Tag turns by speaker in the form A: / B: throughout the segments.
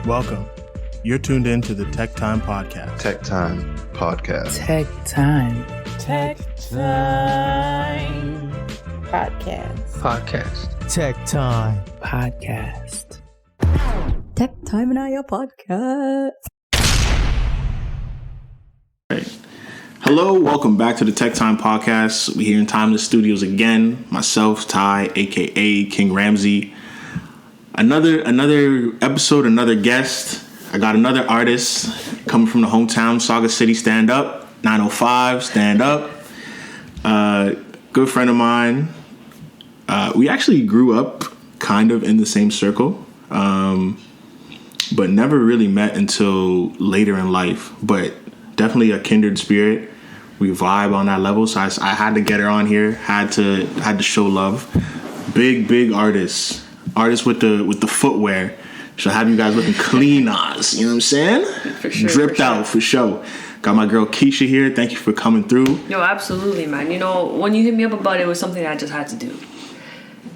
A: Welcome. You're tuned in to the Tek Thyme podcast.
B: Tek Thyme podcast.
C: Tek Thyme.
D: Tek Thyme podcast.
C: Tek Thyme
D: Podcast.
E: Tek Thyme and I podcast.
F: Hello, welcome back to the Tek Thyme podcast. We're here in the Studios again. Myself, Ty, aka King Ramsey. Another episode, another guest. I got another artist coming from the hometown, Saga City. Stand up, 905. Stand up. Good friend of mine. We actually grew up kind of in the same circle, but never really met until later in life. But definitely a kindred spirit. We vibe on that level, so I had to get her on here. Had to show love. Big artist with the footwear. She'll have you guys looking clean as, you know what I'm saying?
D: For sure.
F: Dripped out for sure. Got my girl Keisha here. Thank you for coming through.
D: Yo, absolutely, man. You know, when you hit me up about it, it was something I just had to do.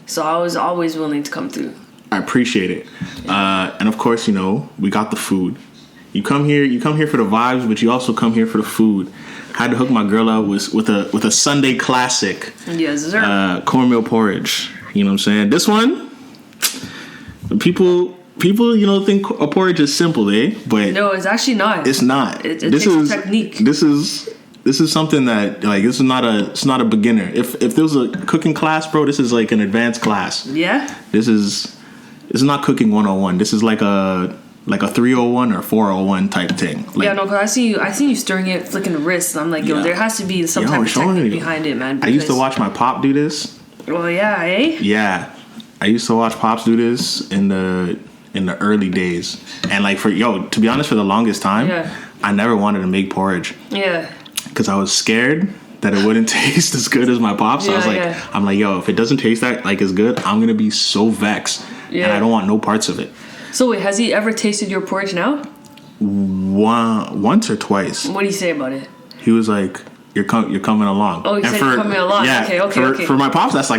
D: So I was always willing to come through.
F: I appreciate it. And of course, you know, we got the food. You come here for the vibes, but you also come here for the food. Had to hook my girl up with a Sunday classic.
D: Yes, sir.
F: Cornmeal porridge. You know what I'm saying? This one, people, you know, think a porridge is simple, But
D: no, it's actually not.
F: It's not.
D: It takes technique.
F: This is something that, like, it's not a beginner. If there was a cooking class, bro, this is like an advanced class.
D: Yeah.
F: This is not cooking 101. This is like a 301 or 401 type thing. Like,
D: Yeah, no, because I seen you stirring it, flicking the wrist, and I'm like, yo, there has to be some type of technique behind it, man.
F: I used to watch my pop do this.
D: Well, yeah,
F: Yeah, I used to watch pops do this in the early days, and like to be honest, for the longest time, I never wanted to make porridge.
D: Yeah.
F: Because I was scared that it wouldn't taste as good as my pops. So I was like, I'm like, yo, if it doesn't taste that like as good, I'm gonna be so vexed, and I don't want no parts of it.
D: So wait, has he ever tasted your porridge now?
F: Once or twice.
D: What do you say about it?
F: He was like, You're coming along.
D: Oh, you said you're coming along.
F: Yeah,
D: Okay.
F: For my pops, that's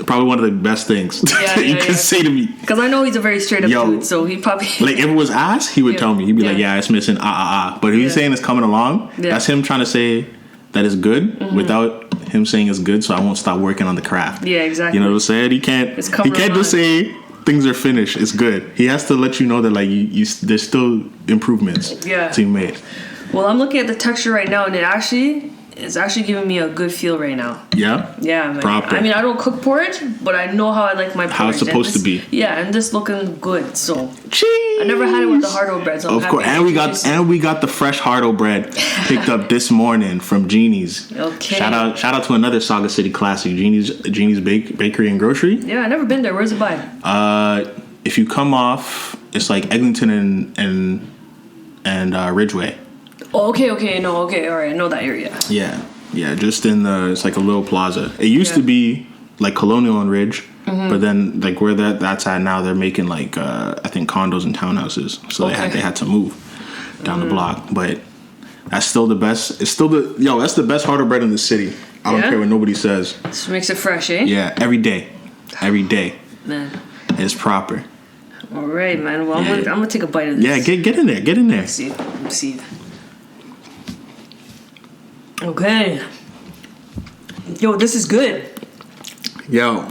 F: probably one of the best things you can say to me.
D: Because I know he's a very straight up dude, so he probably
F: like if it was ass, he would tell me. He'd be like, "Yeah, it's missing But if he's saying it's coming along, that's him trying to say that it's good without him saying it's good. So I won't stop working on the craft.
D: Yeah, exactly.
F: You know what I'm saying? He can't just say things are finished. It's good. He has to let you know that like you there's still improvements to be made.
D: Well, I'm looking at the texture right now, and it's actually giving me a good feel right now.
F: Yeah?
D: Yeah, man.
F: Proper.
D: I mean, I don't cook porridge, but I know how I like my porridge.
F: How it's supposed to be.
D: Yeah, and this looking good, so.
F: Cheese!
D: I never had it with the hardo bread, so I'm
F: of course, and we got the fresh hardo bread picked up this morning from Jeannie's.
D: Okay.
F: Shout out to another Saga City classic, Jeannie's Bakery and Grocery.
D: Yeah, I never been there. Where's it by?
F: If you come off, it's like Eglinton and Ridgeway.
D: Oh, okay, all right, I know that area.
F: Yeah, just in it's like a little plaza. It used to be like Colonial and Ridge, but then like where that's at now, they're making like I think condos and townhouses, so they had to move down the block. But that's still the best. It's still that's the best hardo bread in the city. I don't care what nobody says.
D: This makes it fresh, eh?
F: Yeah, every day,
D: man.
F: It's proper.
D: All right, man. Well, I'm gonna take a bite of this.
F: Yeah, get in there.
D: Let's see. Okay. Yo, this is good.
F: Yo.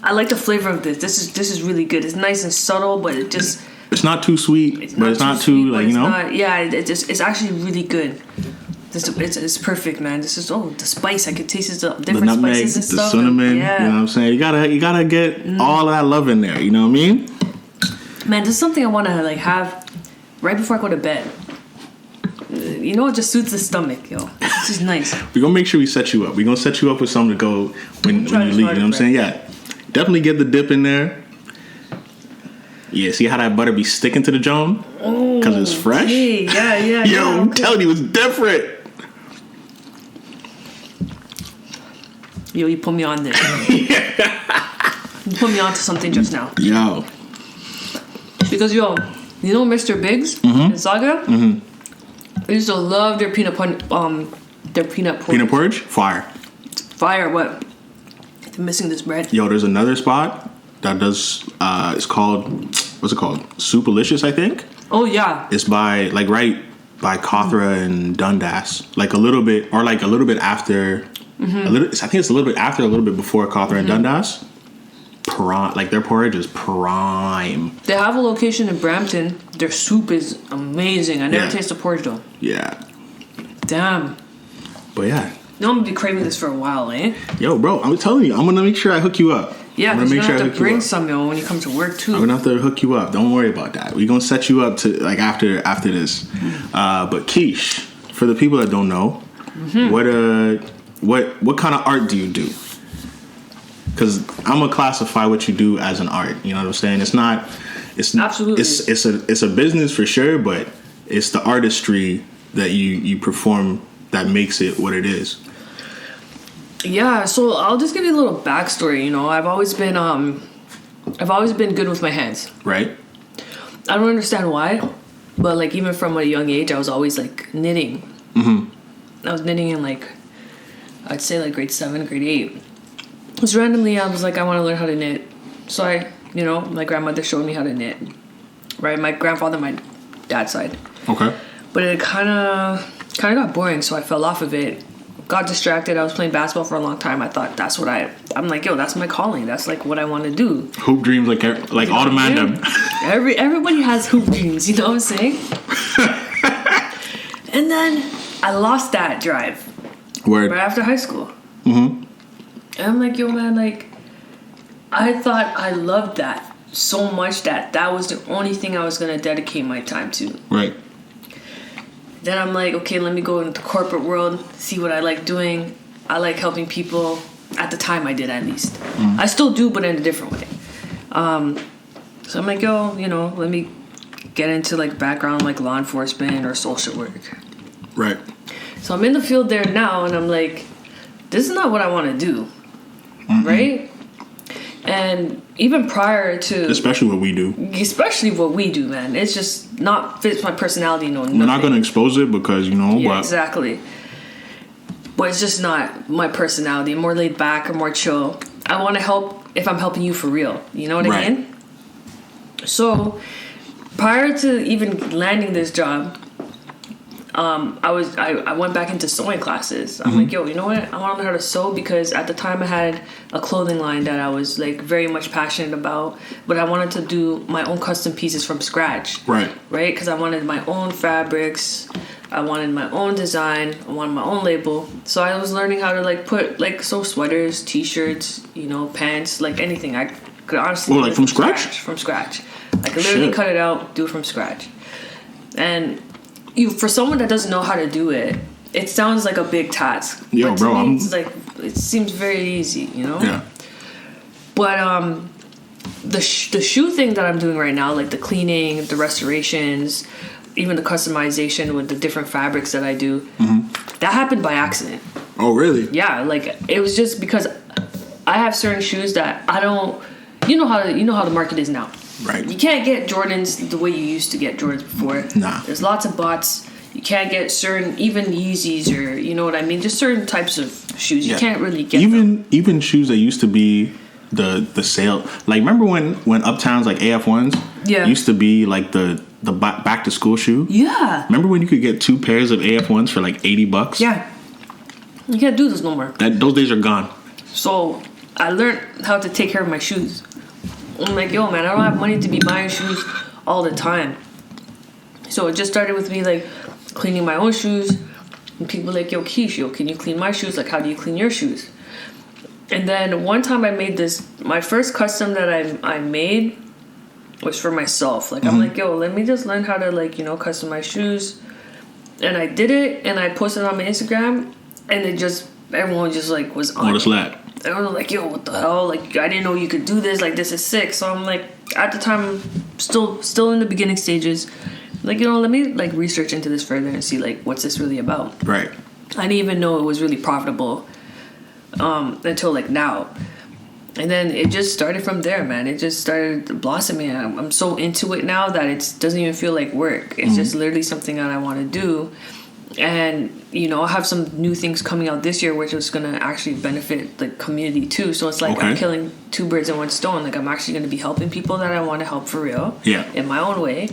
D: I like the flavor of this. This is really good. It's nice and subtle, but
F: it's not too sweet, but it's not too like, you know.
D: It's actually really good. It's perfect, man. This is the spice. I can taste the different
F: nutmeg,
D: spices and stuff.
F: The cinnamon.
D: Yeah.
F: You know what I'm saying? You gotta get all of that love in there. You know what I mean?
D: Man, this is something I want to like have right before I go to bed. You know, it just suits the stomach, yo. This is nice.
F: We're gonna make sure we set you up. We're gonna set you up with something to go when you leave. You know what I'm saying? Yeah. Definitely get the dip in there. Yeah, see how that butter be sticking to the Joan? Because it's fresh?
D: Hey, yeah.
F: Yo, I'm telling you, it's different.
D: Yo, you put me on there. You put me on to something just now.
F: Yo.
D: Because, you know Mr. Biggs in Saga? Mm-hmm. I used to love their peanut porridge.
F: Peanut porridge? Fire.
D: What? I'm missing this bread.
F: Yo, there's another spot that does, it's called what's it called? Superlicious, I think.
D: Oh yeah.
F: It's by by Kothra and Dundas, like a little bit after. I think it's a little bit after, a little bit before Kothra and Dundas. Like their porridge is prime.
D: They have a location in Brampton. Their soup is amazing. I never tasted porridge though.
F: Yeah.
D: Damn.
F: But yeah.
D: You know, I'm gonna be craving this for a while, eh?
F: Yo, bro, I'm telling you, I'm gonna make sure I hook you up.
D: Yeah, because you're gonna have to bring some, yo, when you come to work too.
F: I'm gonna have to hook you up. Don't worry about that. We're gonna set you up to like after this. But Keish, for the people that don't know, what kind of art do you do? Because I'm gonna classify what you do as an art. You know what I'm saying? It's not. It's
D: absolutely.
F: It's a business for sure, but it's the artistry that you perform that makes it what it is.
D: Yeah, so I'll just give you a little backstory. You know, I've always been good with my hands.
F: Right.
D: I don't understand why, but like even from a young age, I was always like knitting. I was knitting in like, I'd say like grade 7, grade 8. Just randomly, I was like, I want to learn how to knit. So my grandmother showed me how to knit. Right, my grandfather, my dad's side.
F: Okay.
D: But it kind of got boring, so I fell off of it. Got distracted. I was playing basketball for a long time. I thought that's what I'm like, yo, that's my calling. That's like what I want to do.
F: Hoop dreams, like all the man.
D: Everybody has hoop dreams. You know what I'm saying? And then I lost that drive.
F: Word.
D: Right after high school. And I'm like, yo, man, like I thought I loved that so much that was the only thing I was gonna dedicate my time to.
F: Right.
D: Then I'm like, okay, let me go into the corporate world, see what I like doing. I like helping people. At the time, I did, at least. I still do, but in a different way. So I'm like, yo, let me get into like background like law enforcement or social work.
F: Right.
D: So I'm in the field there now, and I'm like, this is not what I want to do, right? And even prior to...
F: Especially what we do,
D: man. It's just not fits my personality, nothing.
F: We're not going to expose it because,
D: Yeah,
F: but...
D: exactly. But it's just not my personality. I'm more laid back or more chill. I want to help if I'm helping you for real. You know what I mean? So, prior to even landing this job... I went back into sewing classes. I'm like, yo, you know what? I want to learn how to sew because at the time I had a clothing line that I was like very much passionate about, but I wanted to do my own custom pieces from scratch.
F: Right.
D: Right? Because I wanted my own fabrics. I wanted my own design. I wanted my own label. So I was learning how to like put like sew sweaters, t-shirts, pants, like anything. I could honestly
F: like from scratch?
D: From scratch. I could literally cut it out, do it from scratch. And for someone that doesn't know how to do it, it sounds like a big task.
F: Yo,
D: but
F: bro,
D: me, it's like it seems very easy,
F: Yeah.
D: But the shoe thing that I'm doing right now, like the cleaning, the restorations, even the customization with the different fabrics that I do, that happened by accident.
F: Oh, really?
D: Yeah, like it was just because I have certain shoes that I don't. You know how the market is now.
F: Right.
D: You can't get Jordans the way you used to get Jordans before.
F: Nah.
D: There's lots of bots. You can't get certain, even Yeezys or, you know what I mean? Just certain types of shoes. You can't really get them.
F: Even shoes that used to be the sale. Like, remember when Uptowns, like AF1s, used to be like the back to school shoe?
D: Yeah.
F: Remember when you could get 2 pairs of AF1s for like $80?
D: Yeah. You can't do this no more.
F: Those days are gone.
D: So I learned how to take care of my shoes. I'm like, yo, man, I don't have money to be buying shoes all the time. So it just started with me, like, cleaning my own shoes. And people like, yo, Keisha, can you clean my shoes? Like, how do you clean your shoes? And then one time I made this, my first custom that I made was for myself. Like, I'm like, yo, let me just learn how to, like, customize shoes. And I did it, and I posted it on my Instagram, and everyone just, like, was on it. Everyone was like, yo, what the hell? Like, I didn't know you could do this. Like, this is sick. So I'm like, at the time, still in the beginning stages. Like, let me, like, research into this further and see, like, what's this really about?
F: Right.
D: I didn't even know it was really profitable until, like, now. And then it just started from there, man. It just started blossoming. I'm so into it now that it doesn't even feel like work. It's just literally something that I want to do. And, you know, I have some new things coming out this year, which is going to actually benefit the community too. So it's like I'm killing two birds in one stone. Like I'm actually going to be helping people that I want to help for real.
F: Yeah.
D: In my own way.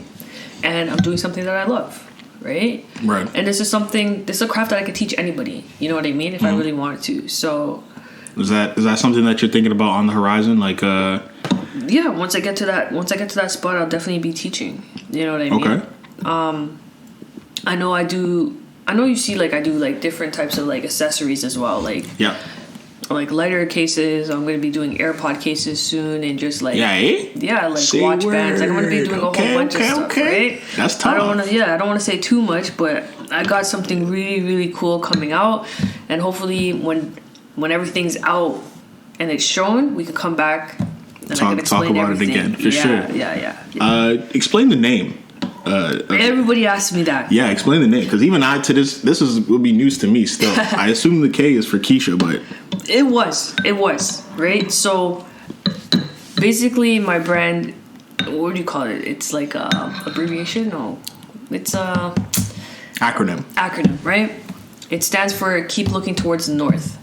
D: And I'm doing something that I love. Right?
F: Right.
D: And this is a craft that I could teach anybody. You know what I mean? If I really wanted to. So.
F: Is that something that you're thinking about on the horizon? Like,
D: yeah, once I get to that spot, I'll definitely be teaching. You know what I mean?
F: Okay.
D: I know you see like I do like different types of like accessories as well, like like lighter cases. I'm gonna be doing AirPod cases soon, and just like like
F: say
D: watch
F: word.
D: bands. Like I'm gonna be doing a whole bunch of stuff, right?
F: That's tough.
D: I don't want to say too much, but I got something really really cool coming out, and hopefully when everything's out and it's shown, we could come back and
F: talk about
D: everything.
F: it again for sure.
D: Yeah.
F: Explain the name.
D: Everybody asks me that.
F: Yeah, explain the name, because even will be news to me still. I assume the K is for Keisha, but
D: it was right. So basically, my brand, what do you call it? It's like a abbreviation. No, it's a
F: acronym,
D: right? It stands for Keep Looking Towards the North.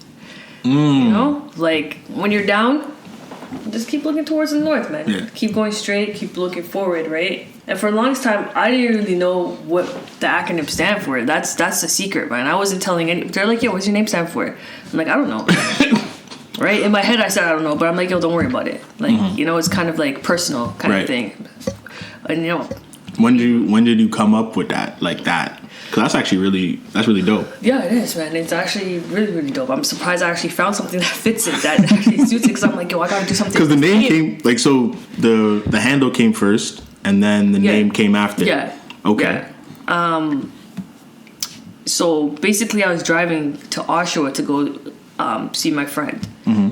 D: You know, like when you're down, just keep looking towards the north, man.
F: Yeah.
D: Keep going straight, keep looking forward, right? And for the longest time, I didn't really know what the acronym stand for. That's the secret, man. I wasn't telling any. They're like, yo, what's your name stand for? I'm like, I don't know. Right? In my head, I said, I don't know. But I'm like, yo, don't worry about it. Like, you know, it's kind of like personal kind of thing. And, you know.
F: When did you come up with that, like that? Because that's really dope.
D: Yeah, it is, man. It's actually really, really dope. I'm surprised I actually found something that fits it, that actually suits it. Because I'm like, yo, I gotta do something.
F: Because the name came, like, so the handle came first, and then the name came after.
D: Yeah.
F: Okay.
D: Yeah. So basically, I was driving to Oshawa to go see my friend. Mm-hmm.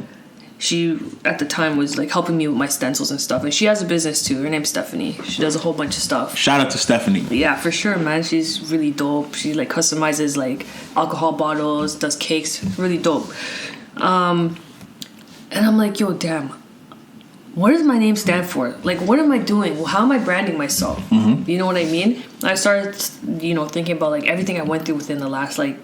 D: She, at the time, was like helping me with my stencils and stuff. And she has a business too. Her name's Stephanie. She does a whole bunch of stuff.
F: Shout out to Stephanie.
D: Yeah, for sure, man. She's really dope. She like customizes like alcohol bottles, does cakes. Really dope. And I'm like, yo, damn. What does my name stand for? Like, what am I doing? Well, how am I branding myself? Mm-hmm. You know what I mean? I started, thinking about like everything I went through within the last like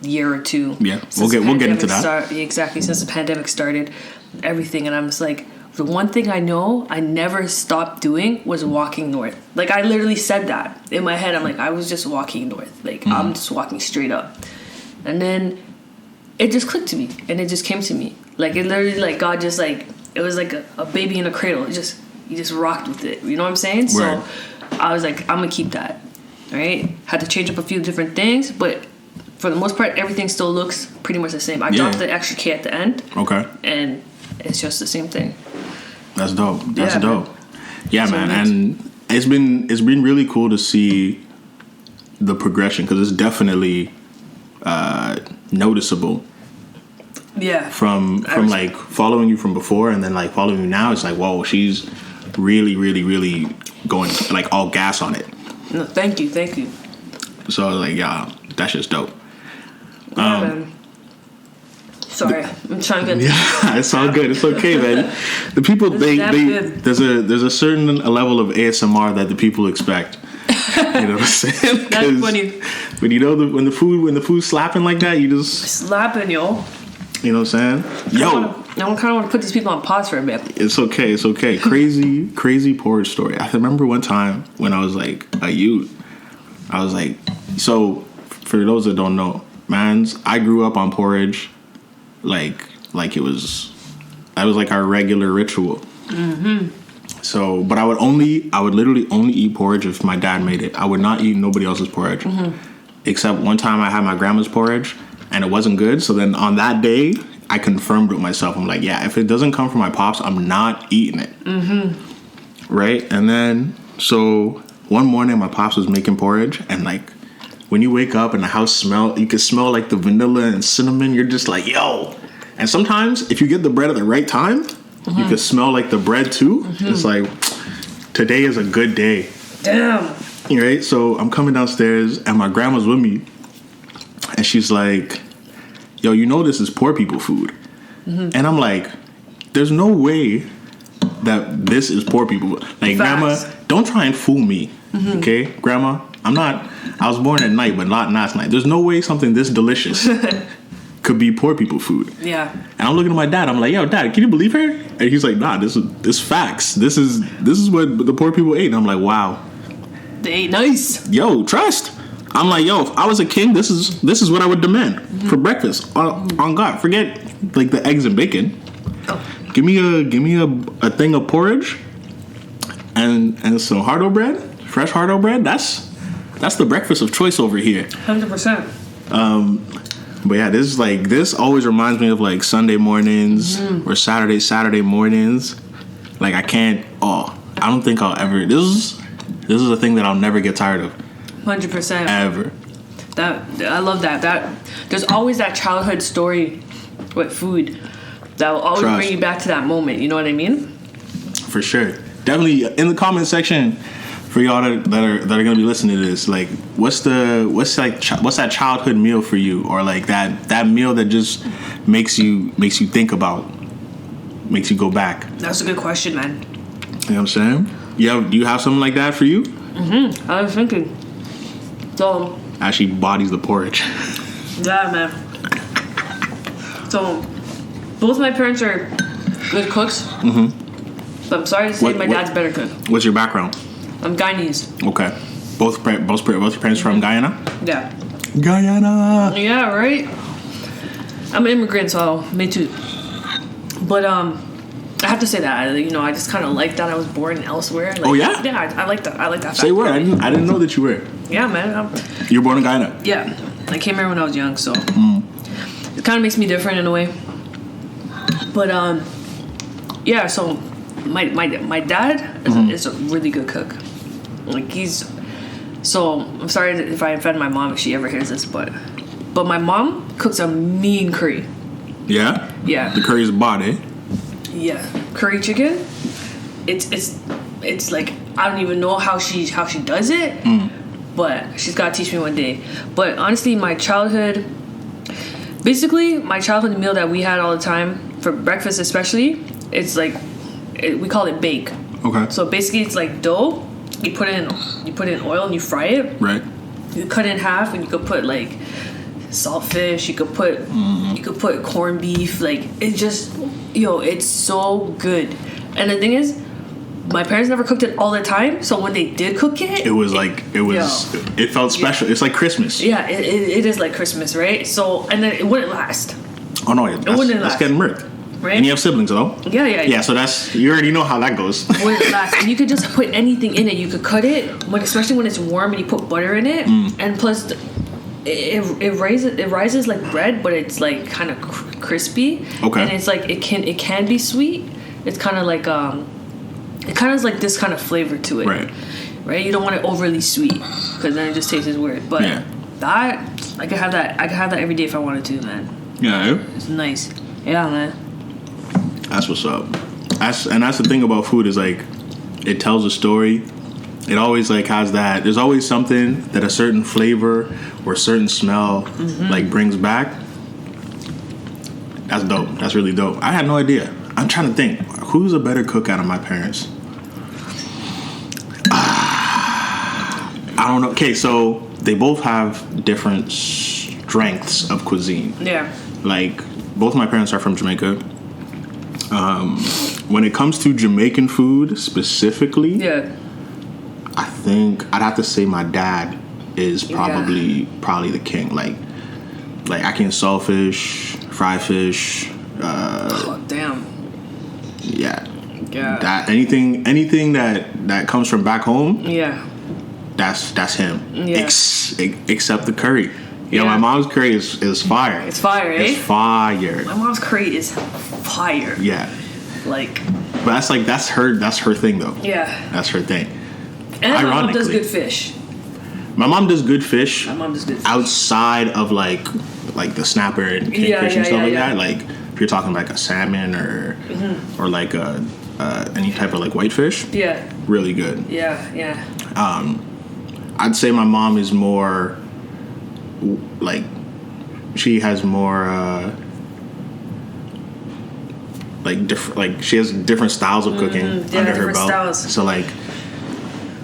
D: year or two.
F: Yeah, we'll get into that.
D: Exactly, since the pandemic started, everything, and I'm just like, the one thing I know I never stopped doing was walking north. Like I literally said that in my head. I'm like, I was just walking north. Like I'm just walking straight up, and then it just clicked to me, and it just came to me. Like it literally, like God just like it was like a baby in a cradle. He just rocked with it. You know what I'm saying?
F: Right.
D: So I was like, I'm gonna keep that. Right? Had to change up a few different things, but for the most part, everything still looks pretty much the same. I dropped the extra K at the end. Okay. And it's just the same thing.
F: That's dope. That's dope. Yeah, so man. And it's been really cool to see the progression, because it's definitely noticeable.
D: Yeah.
F: From like following you from before and then like following you now, it's like, whoa, she's really, really, really going like all gas on it.
D: No, thank you.
F: So like, yeah, that's just dope.
D: Yeah, man. Sorry, I'm trying to get.
F: Yeah, it's all good. It's okay, man. The people there's a certain level of ASMR that the people expect. You know what I'm saying?
D: That's funny.
F: But when the food's slapping like that, you just
D: slapping, yo.
F: You know what I'm saying?
D: I kind of want to put these people on pause for a bit.
F: It's okay. Crazy porridge story. I remember one time when I was like a youth. I was like, so for those that don't know, I grew up on porridge, like it was like our regular ritual. Mm-hmm. So, but I would literally only eat porridge if my dad made it. I would not eat nobody else's porridge, except one time I had my grandma's porridge and it wasn't good. So then on that day, I confirmed with myself. I'm like, yeah, if it doesn't come from my pops, I'm not eating it. Mm-hmm. Right, and then so one morning my pops was making porridge, and like, when you wake up and the house you can smell like the vanilla and cinnamon. You're just like, yo. And sometimes if you get the bread at the right time, you can smell like the bread too. It's like, today is a good day.
D: Damn.
F: Right? So I'm coming downstairs and my grandma's with me. And she's like, yo, this is poor people food. Mm-hmm. And I'm like, there's no way that this is poor people. Like, Facts. Grandma, don't try and fool me. Mm-hmm. Okay? Grandma, I was born at night, but not last night. There's no way something this delicious could be poor people food.
D: Yeah.
F: And I'm looking at my dad. I'm like, yo, Dad, can you believe her? And he's like, nah, this facts. This is what the poor people ate. And I'm like, wow.
D: They ate nice.
F: Yo, trust. I'm like, yo, if I was a king, this is what I would demand for breakfast. On God, forget like the eggs and bacon. Give me a thing of porridge and some hardo bread, fresh hardo bread. That's the breakfast of choice over here.
D: 100%.
F: But yeah, this always reminds me of like Sunday mornings or Saturday mornings. Like I don't think I'll ever. This is a thing that I'll never get tired of.
D: 100%.
F: Ever.
D: I love that. There's always that childhood story with food that will always bring you back to that moment. You know what I mean?
F: For sure. Definitely in the comment section for y'all that are gonna be listening to this. Like, what's that childhood meal for you, or like that meal that just makes you think about, makes you go back?
D: That's a good question, man.
F: You know what I'm saying? Do you have something like that for you?
D: Mm-hmm. I was thinking. So
F: actually bodies the porridge.
D: Yeah, man. So both my parents are good cooks. Mm-hmm. But I'm sorry to say my dad's better cook.
F: What's your background?
D: I'm Guyanese.
F: Okay. Both your parents from Guyana?
D: Yeah.
F: Guyana.
D: Yeah, right? I'm an immigrant, so me too. But I have to say that I just kind of like that I was born elsewhere. Like,
F: oh yeah?
D: Yeah, I like that. I like that.
F: Say where? I didn't know that you were.
D: Yeah, man.
F: You were born in Guyana?
D: Yeah. I came here when I was young, so it kind of makes me different in a way. But yeah. So my dad is a really good cook. Like so I'm sorry if I offend my mom if she ever hears this, but my mom cooks a mean curry.
F: Yeah?
D: Yeah.
F: The curry's body.
D: Yeah. Curry chicken. It's like I don't even know how she does it. But she's gotta teach me one day. But honestly, my childhood meal that we had all the time for breakfast, especially, it's like we call it bake.
F: Okay.
D: So basically, it's like dough. You put it in oil and you fry it.
F: Right.
D: You cut it in half and you could put like saltfish. You could put corned beef. Like it's just it's so good. And the thing is, my parents never cooked it all the time, so when they did cook it, it felt special. Yeah. It's like Christmas. Yeah, it is like Christmas, right? So, and then it wouldn't last.
F: Oh no, it wouldn't last. That's getting murked. Right? And you have siblings though. Yeah. So you already know how that goes.
D: Wouldn't last. And you could just put anything in it. You could cut it, but especially when it's warm and you put butter in it, and plus it rises like bread, but it's like kind of crispy. Okay. And it's like it can be sweet. It's kind of like it kind of has like this kind of flavor to it, right? You don't want it overly sweet because then it just tastes weird. But that I could have that every day if I wanted to, man.
F: Yeah,
D: it's nice. Yeah, man.
F: That's what's up. That's the thing about food is like it tells a story. It always like has that. There's always something that a certain flavor or a certain smell like brings back. That's dope. That's really dope. I had no idea. I'm trying to think. Who's a better cook out of my parents? I don't know. Okay, so they both have different strengths of cuisine. Yeah. Like, both my parents are from Jamaica. When it comes to Jamaican food specifically, I think I'd have to say my dad is probably the king. Like I can saltfish, fry fish.
D: Damn.
F: Yeah. That anything that comes from back home. Yeah. That's him. Yeah. Except the curry. Yeah, my mom's curry is fire. It's fire, eh? It's fire.
D: My mom's curry is fire.
F: Yeah.
D: Like.
F: But that's her thing though.
D: Yeah.
F: That's her thing.
D: And my mom does good fish.
F: My mom does good fish.
D: My mom does good fish.
F: Outside of like the snapper and kingfish and stuff like that. Like if you're talking like a salmon or like any type of like whitefish. Yeah. Really good.
D: Yeah.
F: I'd say my mom is more like she has more like different, like she has different styles of cooking under her belt. Styles. So like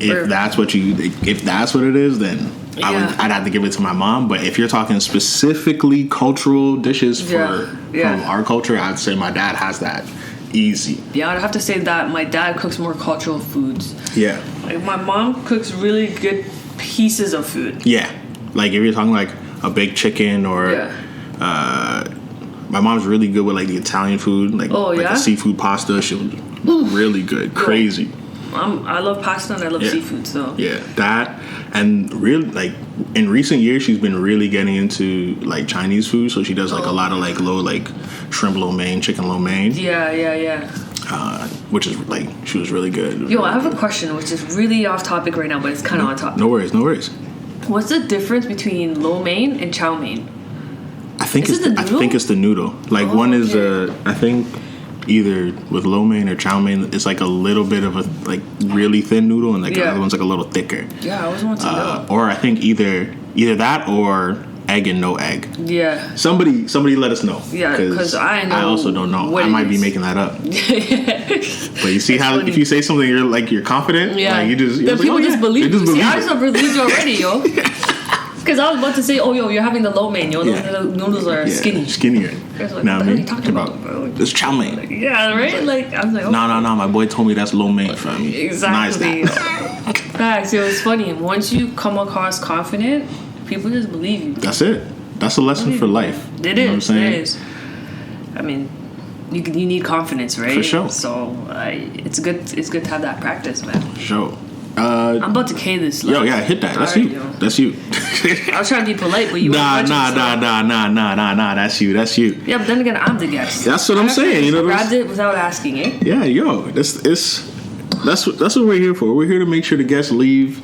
F: if that's what it is, then I'd have to give it to my mom. But if you're talking specifically cultural dishes from our culture, I'd say my dad has that easy.
D: Yeah, I'd have to say that my dad cooks more cultural foods.
F: Yeah.
D: Like my mom cooks really good pieces of food.
F: Yeah. Like if you're talking like a baked chicken or my mom's really good with like the Italian food, like the seafood pasta. She's really good, crazy.
D: I love pasta and I love seafood, so
F: yeah, that and really like in recent years she's been really getting into like Chinese food. So she does like a lot of like shrimp lo mein, chicken lo mein.
D: Yeah.
F: Which is like she was really good.
D: I have a question, which is really off topic right now, but it's kind of on topic.
F: No worries.
D: What's the difference between lo mein and chow mein?
F: I think it's the noodle. Like one is I think either with lo mein or chow mein, it's like a little bit of a like really thin noodle, and like the other one's like a little thicker.
D: Yeah, I always want to know.
F: Or I think either that or egg and no egg.
D: Yeah.
F: Somebody let us know.
D: Yeah, because I
F: also don't know. I might be making that up. But you see how funny. If you say something you're confident. Yeah. Like
D: people just believe you. See, I just believe you already, yo. Because I was about to say, you're having the lo mein, yo. The noodles are skinny.
F: Skinnier.
D: Like, what are you talking about, bro?
F: It's chow mein.
D: Yeah, right? Like, I was like,
F: No. My boy told me that's lo mein, fam.
D: Exactly.
F: Nice.
D: Facts. It's funny. Once you come across confident, people just believe you.
F: That's it. That's a lesson for life.
D: It is. What I'm saying? It is. I mean, you need confidence, right?
F: For sure.
D: So it's good to have that practice, man.
F: For sure.
D: I'm about to K this.
F: Hit that. That's you. That's you.
D: I was trying to be polite, but you
F: nah. That's you.
D: Yeah, but then again, I'm the guest.
F: That's what I'm saying.
D: Grabbed it without asking, eh?
F: Yeah, that's what we're here for. We're here to make sure the guests leave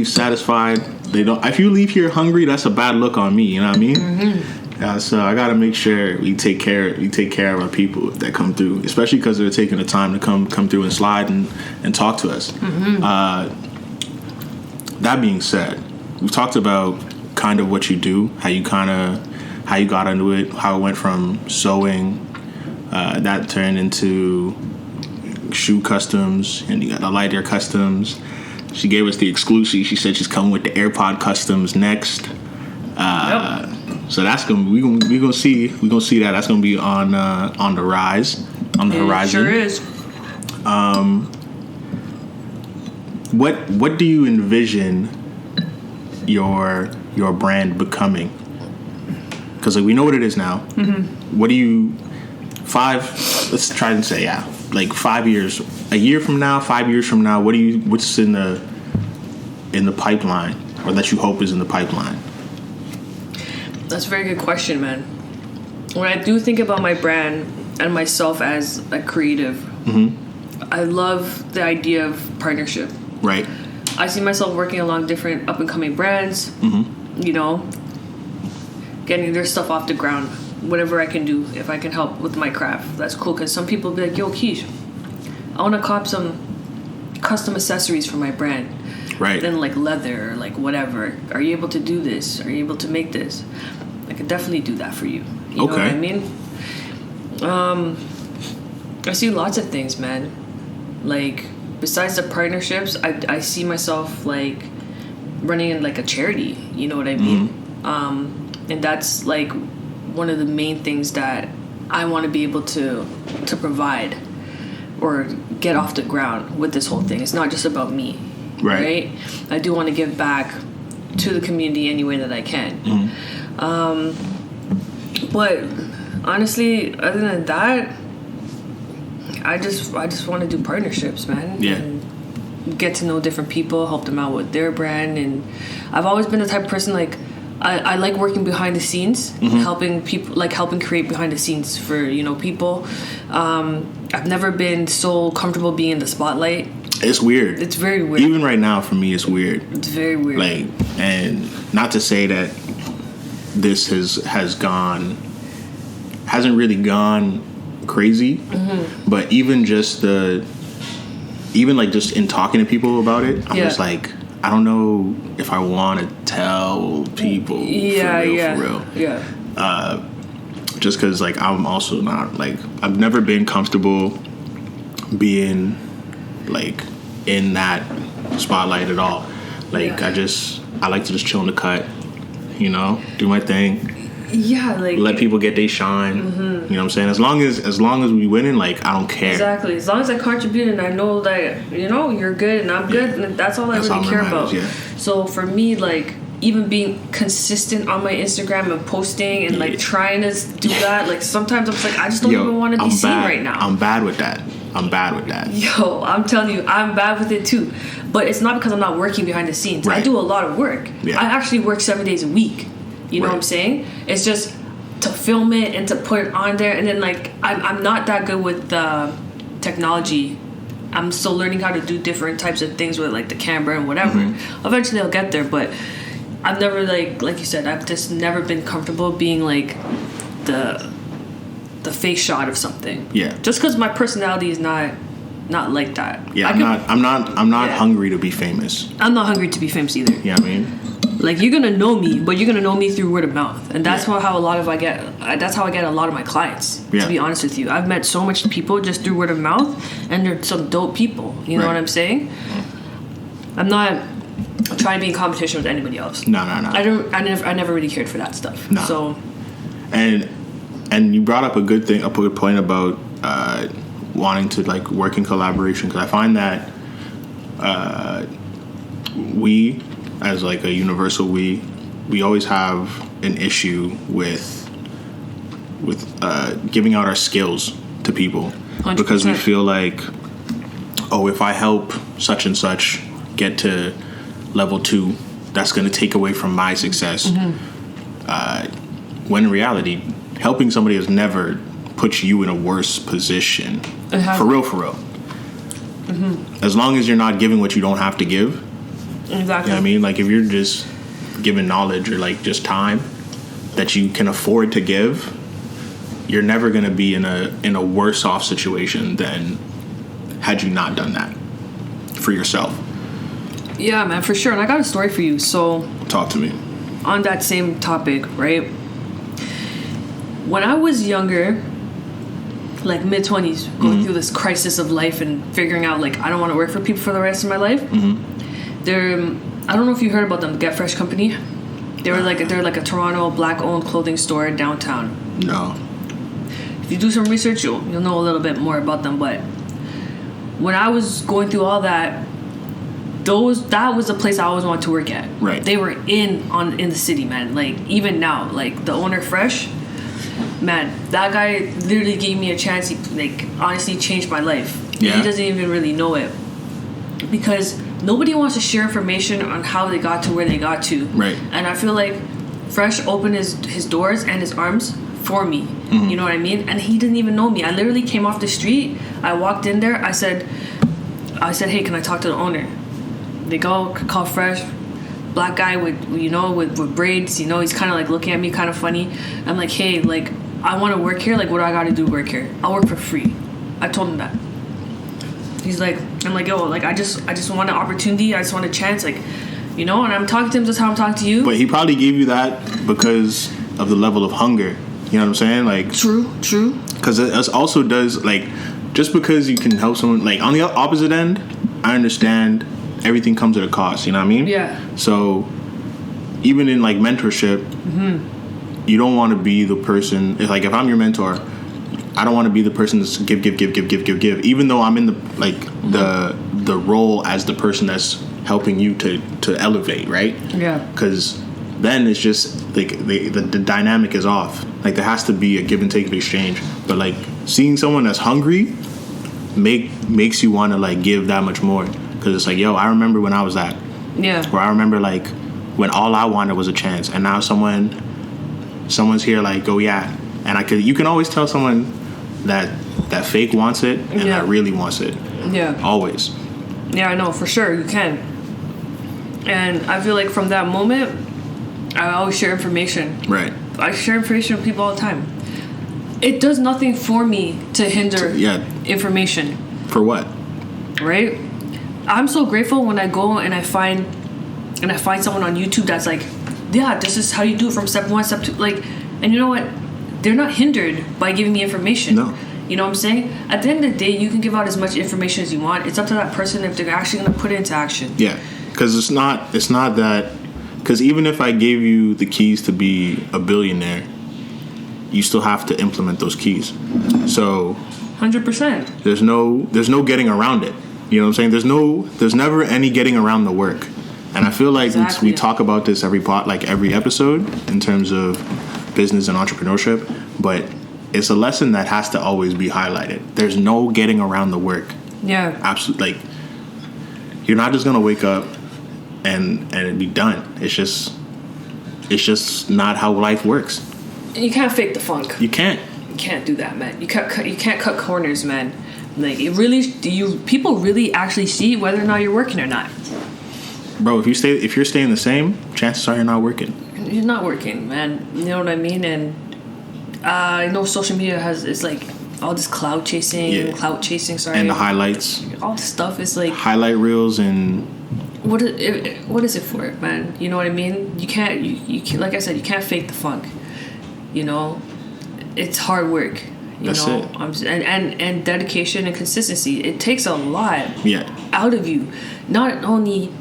F: satisfied. They don't. If you leave here hungry, that's a bad look on me. You know what I mean? Mm-hmm. So I gotta make sure we take care of our people that come through, especially because they're taking the time to come through and slide and talk to us. Mm-hmm. That being said, we've talked about kind of what you do, how you got into it, how it went from sewing, that turned into shoe customs, and you got the light air customs. She gave us the exclusive. She said she's coming with the AirPod customs next. So that's we gonna see that. That's gonna be on the rise, on the horizon.
D: Sure is.
F: What do you envision your brand becoming? Because like we know what it is now. Mm-hmm. What do you let's try and say like 5 years, a year from now, 5 years from now, what's in the pipeline, or that you hope is in the pipeline?
D: That's a very good question, man. When I do think about my brand and myself as a creative, I love the idea of partnership.
F: Right.
D: I see myself working along different up and coming brands, getting their stuff off the ground. Whatever I can do, if I can help with my craft, that's cool. Because some people be like, yo, Keisha, I want to cop some custom accessories for my brand.
F: Right.
D: Then like leather or like whatever. Are you able to do this? Are you able to make this? I could definitely do that for you. You know what I mean? I see lots of things, man. Like, besides the partnerships, I see myself like running in like a charity. You know what I mean? And that's like one of the main things that I want to be able to provide or get off the ground with this whole thing. It's not just about me, right? I do want to give back to the community any way that I can. But honestly, other than that, I just want to do partnerships, man.
F: Yeah.
D: And get to know different people, help them out with their brand. And I've always been the type of person, like, I like working behind the scenes, helping people, like helping create behind the scenes for, people. I've never been so comfortable being in the spotlight.
F: It's weird.
D: It's very weird.
F: Even right now, for me, it's weird.
D: It's very weird.
F: Like, and not to say that this hasn't really gone crazy, but even just in talking to people about it, I'm just like, I don't know if I want to tell people for real. Yeah. Just because, like, I'm also not, like, I've never been comfortable being, like, in that spotlight at all. Like,
D: Yeah.
F: I like to just chill in the cut, you know, do my thing.
D: Yeah, like
F: Let people get their shine. You know what I'm saying? As long as we winning, like, I don't care.
D: exactly. As long as I contribute and I know that you're good and I'm good, and that's all I
F: That's
D: really
F: all that
D: care
F: matters,
D: about.
F: yeah.
D: So for me, like even being consistent on my Instagram and posting and like trying to do that, like sometimes I'm just like I just don't even want to be seen right now.
F: I'm bad with that.
D: Yo, I'm telling you, I'm bad with it too. But it's not because I'm not working behind the scenes.
F: Right.
D: I do a lot of work.
F: Yeah.
D: I actually work 7 days a week. You know what I'm saying? It's just to film it and to put it on there. And then like I'm not that good with technology. I'm still learning how to do different types of things with like the camera and whatever. Eventually I'll get there, but I've never like you said, I've just never been comfortable being like the face shot of something.
F: Yeah.
D: Just because my personality is not like that.
F: Yeah, I'm not hungry to be famous.
D: I'm not hungry to be famous either.
F: You know what I mean?
D: Like you're gonna know me, but you're gonna know me through word of mouth, and that's how I get a lot of my clients.
F: Yeah.
D: To be honest with you, I've met so much people just through word of mouth, and they're some dope people. You know what I'm saying? I'm not trying to be in competition with anybody else.
F: No.
D: I never really cared for that stuff.
F: No.
D: So.
F: And you brought up a good point about wanting to like work in collaboration, because I find that we, as like a universal we always have an issue with giving out our skills to people
D: 100%.
F: because we feel like, oh, if I help such and such get to level 2, that's going to take away from my success. When in reality, helping somebody has never put you in a worse position. For real. As long as you're not giving what you don't have to give.
D: Exactly.
F: You know what I mean? Like, if you're just giving knowledge or like just time that you can afford to give, you're never going to be in a worse off situation than had you not done that for yourself.
D: Yeah, man, for sure. And I got a story for you. So,
F: talk to me.
D: On that same topic, right? When I was younger, like mid-20s, going through this crisis of life and figuring out, like, I don't want to work for people for the rest of my life. I don't know if you heard about them, Get Fresh Company. They're like a Toronto black-owned clothing store downtown.
F: No.
D: If you do some research, you'll know a little bit more about them. But when I was going through all that, that was the place I always wanted to work at.
F: Right.
D: They were in the city, man. Like, even now, like the owner, Fresh, man, that guy literally gave me a chance. He like honestly changed my life.
F: Yeah.
D: He doesn't even really know it, because nobody wants to share information on how they got to where they got to.
F: Right.
D: And I feel like Fresh opened his doors and his arms for me. You know what I mean? And he didn't even know me. I literally came off the street. I walked in there. I said, hey, can I talk to the owner? They go call Fresh, black guy with braids. You know, he's kind of like looking at me kind of funny. I'm like, hey, like, I want to work here. Like, what do I got to do to work here? I'll work for free. I told him that. He's like, I'm like, yo, like, I just want an opportunity. I just want a chance, like, you know. And I'm talking to him just how I'm talking to you.
F: But he probably gave you that because of the level of hunger. You know what I'm saying? Like,
D: True.
F: because it also does, like, just because you can help someone, like, on the opposite end, I understand everything comes at a cost. You know what I mean?
D: Yeah.
F: So even in like mentorship, you don't want to be the person. Like, if I'm your mentor, I don't want to be the person that's give. Even though I'm in the role as the person that's helping you to elevate, right? Yeah. Because then it's just like the dynamic is off. Like, there has to be a give and take of exchange. But like, seeing someone that's hungry makes you want to like give that much more. Because it's like, yo, I remember when I was that. Yeah. Or I remember like when all I wanted was a chance, and now someone's here like, oh yeah. And you can always tell someone that fake wants it and that really wants it. Yeah. Always.
D: Yeah, I know, for sure, you can. And I feel like from that moment, I always share information. Right. I share information with people all the time. It does nothing for me to hinder information.
F: For what?
D: Right? I'm so grateful when I go and I find someone on YouTube that's like, yeah, this is how you do it from step 1, step 2. Like, and you know what? They're not hindered by giving me information. No. You know what I'm saying? At the end of the day, you can give out as much information as you want. It's up to that person if they're actually going to put it into action.
F: Yeah, because it's not that. Because even if I gave you the keys to be a billionaire, you still have to implement those keys. So
D: 100%.
F: There's no getting around it. You know what I'm saying? There's never any getting around the work. And I feel like we talk about this every episode in terms of business and entrepreneurship, but it's a lesson that has to always be highlighted. There's no getting around the work.
D: Yeah.
F: Absolutely. Like, you're not just gonna wake up and it'd be done. It's just not how life works.
D: You can't fake the funk.
F: You can't.
D: You can't do that, man. You can't cut corners, man. Like, people really actually see whether or not you're working or not.
F: Bro, if you're staying the same, chances are you're not working.
D: You're not working, man. You know what I mean? And I know social media it's like all this clout chasing, and the highlights. All this stuff is like
F: highlight reels and
D: what is it for, man? You know what I mean? You can't like I said, you can't fake the funk. You know, it's hard work.
F: That's it.
D: And dedication and consistency. It takes a lot out of you, not only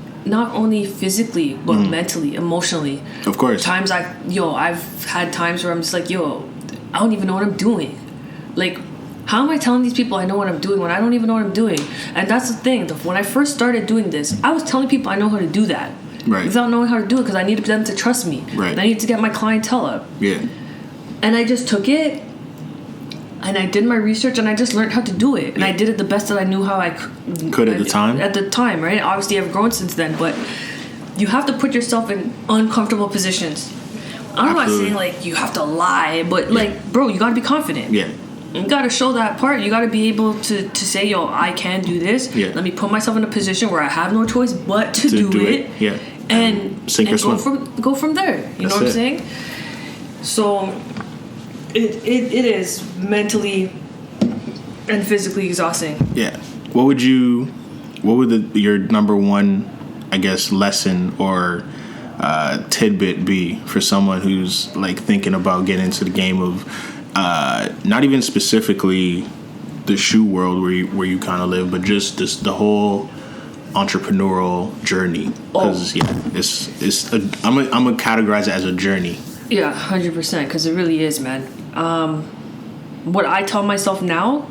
D: physically but mentally, emotionally.
F: Of course.
D: I've had times where I'm just like, I don't even know what I'm doing. Like, how am I telling these people I know what I'm doing when I don't even know what I'm doing? And that's the thing. When I first started doing this, I was telling people I know how to do that.
F: Right.
D: Without knowing how to do it, because I needed them to trust me.
F: Right.
D: And I needed to get my clientele up.
F: Yeah.
D: And I just took it, and I did my research, and I just learned how to do it. And I did it the best that I knew how I could
F: at the time.
D: At the time, right? Obviously, I've grown since then, but you have to put yourself in uncomfortable positions. I'm not saying, like, you have to lie, but, like, bro, you got to be confident.
F: Yeah.
D: You got to show that part. You got to be able to say, I can do this.
F: Yeah.
D: Let me put myself in a position where I have no choice but to do it.
F: Yeah.
D: And go from there. You know what I'm saying? So it is mentally and physically exhausting.
F: Yeah. What would your number one, I guess, lesson or tidbit be for someone who's like thinking about getting into the game of not even specifically the shoe world where you kind of live, but just the whole entrepreneurial journey? Because I'm gonna categorize it as a journey.
D: Yeah, 100%, because it really is, man. What I tell myself now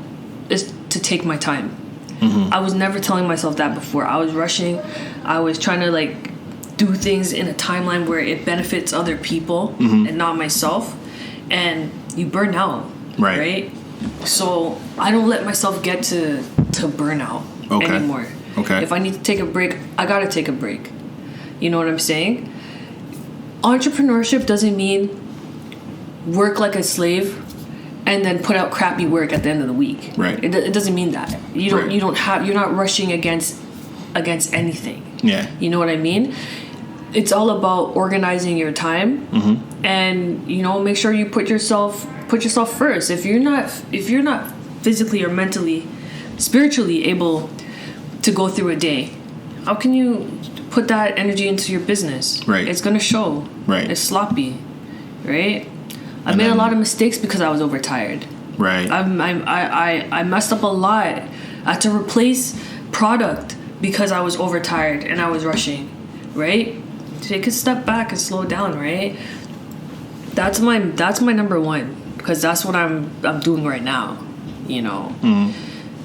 D: is to take my time. Mm-hmm. I was never telling myself that before. I was rushing. I was trying to like do things in a timeline where it benefits other people and not myself. And you burn out, right? So I don't let myself get to burnout anymore. Okay. If I need to take a break, I gotta take a break. You know what I'm saying? Entrepreneurship doesn't mean work like a slave and then put out crappy work at the end of the week.
F: Right.
D: It doesn't mean that. You're not rushing against anything.
F: Yeah. You
D: know what I mean? It's all about organizing your time and make sure you put yourself first. If you're not physically or mentally, spiritually able to go through a day, how can you put that energy into your business?
F: Right.
D: It's gonna show.
F: Right.
D: It's sloppy. Right. I made a lot of mistakes because I was overtired.
F: Right.
D: I messed up a lot. I had to replace product because I was overtired and I was rushing. Right. Take a step back and slow down. Right. That's my number one, because that's what I'm doing right now.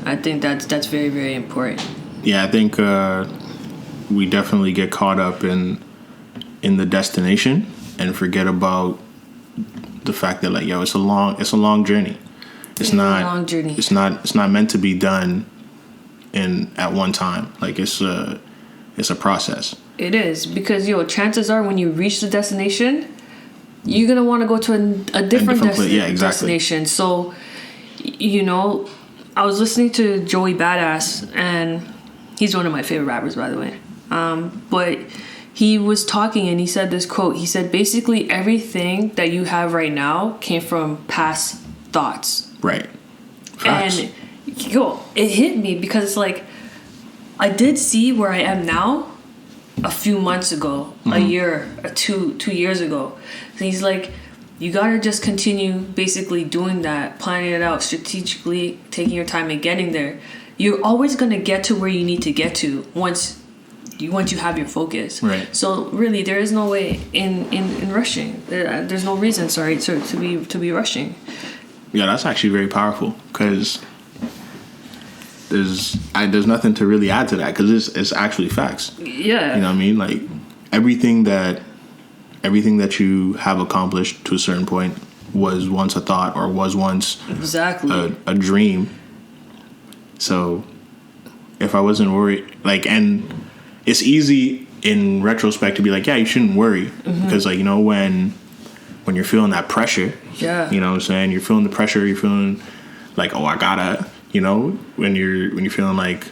D: I think that's very, very important.
F: Yeah, I think we definitely get caught up in the destination and forget about the fact that it's a long journey. It's not a long journey. It's not meant to be done at one time. Like it's a process.
D: It is, because chances are when you reach the destination, you're gonna want to go to a different destination. So, I was listening to Joey Badass, and he's one of my favorite rappers, by the way. But he was talking and he said this quote. He said, basically everything that you have right now came from past thoughts.
F: Right. Facts.
D: And it hit me, because it's like, I did see where I am now a few months ago, a year or two years ago. And he's like, you gotta just continue basically doing that, planning it out strategically, taking your time and getting there. You're always gonna get to where you need to get to once you have your focus.
F: Right.
D: So really, there is no way in rushing. There's no reason, to be rushing.
F: Yeah, that's actually very powerful because there's nothing to really add to that because it's actually facts.
D: Yeah.
F: You know what I mean? Like everything that you have accomplished to a certain point was once a thought or was once
D: exactly
F: a dream. So if I wasn't worried, like, and it's easy in retrospect to be like, yeah, you shouldn't worry because, like, you know, when you're feeling that pressure,
D: yeah,
F: you know what I'm saying, you're feeling the pressure, you're feeling like, oh, I gotta, you know, when you're feeling like,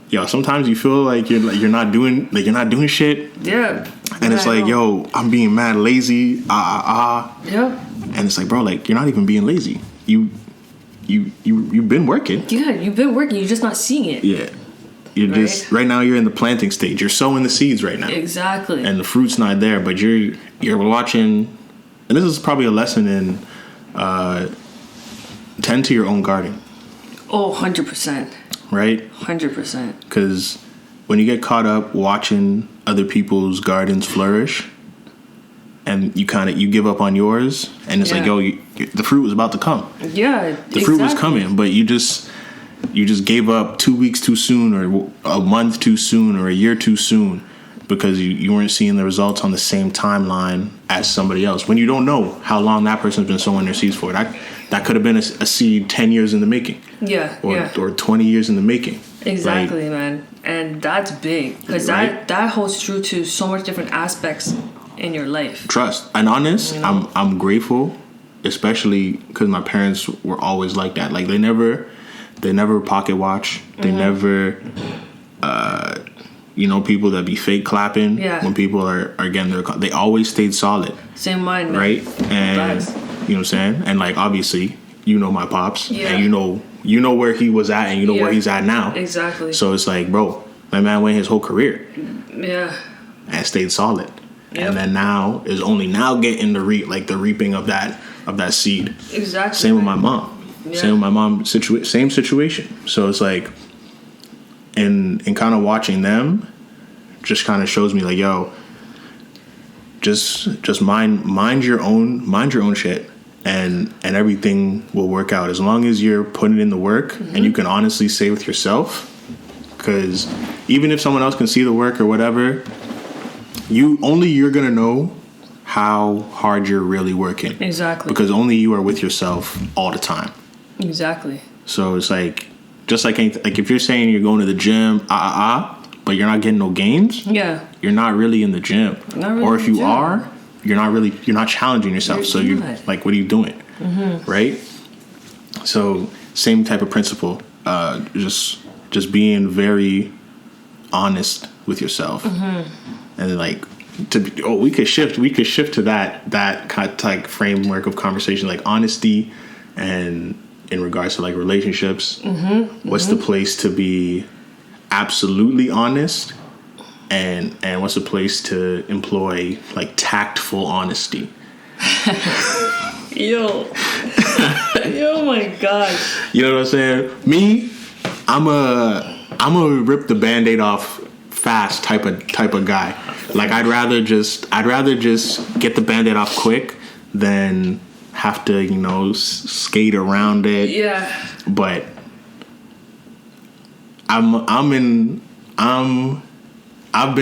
F: yo, sometimes you feel like you're not doing shit,
D: yeah,
F: and it's like, yo, I'm being mad lazy,
D: yeah,
F: and it's like, bro, like, you're not even being lazy, you've been working,
D: you're just not seeing it.
F: yeah. You're
D: right?
F: just right now. You're in the planting stage. You're sowing the seeds right now.
D: Exactly.
F: And the fruit's not there, but you're watching. And this is probably a lesson in tend to your own garden.
D: Oh, 100%.
F: Right.
D: 100%.
F: Because when you get caught up watching other people's gardens flourish, and you give up on yours, and it's like, yo, the fruit was about to come.
D: Yeah.
F: The fruit was coming, but you just gave up 2 weeks too soon or a month too soon or a year too soon because you weren't seeing the results on the same timeline as somebody else when you don't know how long that person's been sowing their seeds for. That could have been a seed 10 years in the making.
D: Yeah.
F: Or 20 years in the making.
D: Exactly, man. And that's big because
F: right?
D: that holds true to so much different aspects in your life.
F: Trust. And honest,
D: you know?
F: I'm grateful, especially because my parents were always like that. Like they never pocket watch. They never, people that be fake clapping when people are getting they always stayed solid.
D: Same mind, man.
F: Right? And, you know what I'm saying? And, like, obviously, you know my pops.
D: Yeah.
F: And you know where he was at and you know where he's at now.
D: Exactly.
F: So it's like, bro, my man went his whole career.
D: Yeah.
F: And stayed solid.
D: Yep.
F: And then now is only now getting the reaping of that seed.
D: Exactly.
F: Same with my mom. Yeah. Same with my mom. Same situation. So it's like, and kind of watching them, just kind of shows me like, yo, just mind your own shit, and everything will work out as long as you're putting in the work and you can honestly say with yourself, because even if someone else can see the work or whatever, you're gonna know how hard you're really working.
D: Exactly.
F: Because only you are with yourself all the time.
D: Exactly.
F: So it's like, just like if you're saying you're going to the gym, but you're not getting no gains, you're not really in the gym.
D: Really,
F: or if you are, you're not challenging yourself. So you're like, what are you doing? Right? So same type of principle. Just being very honest with yourself, and like we could shift to that kind of like framework of conversation, like honesty, and in regards to like relationships, what's the place to be absolutely honest, and what's the place to employ like tactful honesty?
D: Yo, my gosh.
F: You know what I'm saying? Me, I'm a rip the Band-Aid off fast type of guy. Like I'd rather just get the Band-Aid off quick than have to, skate around it. Yeah. But I've been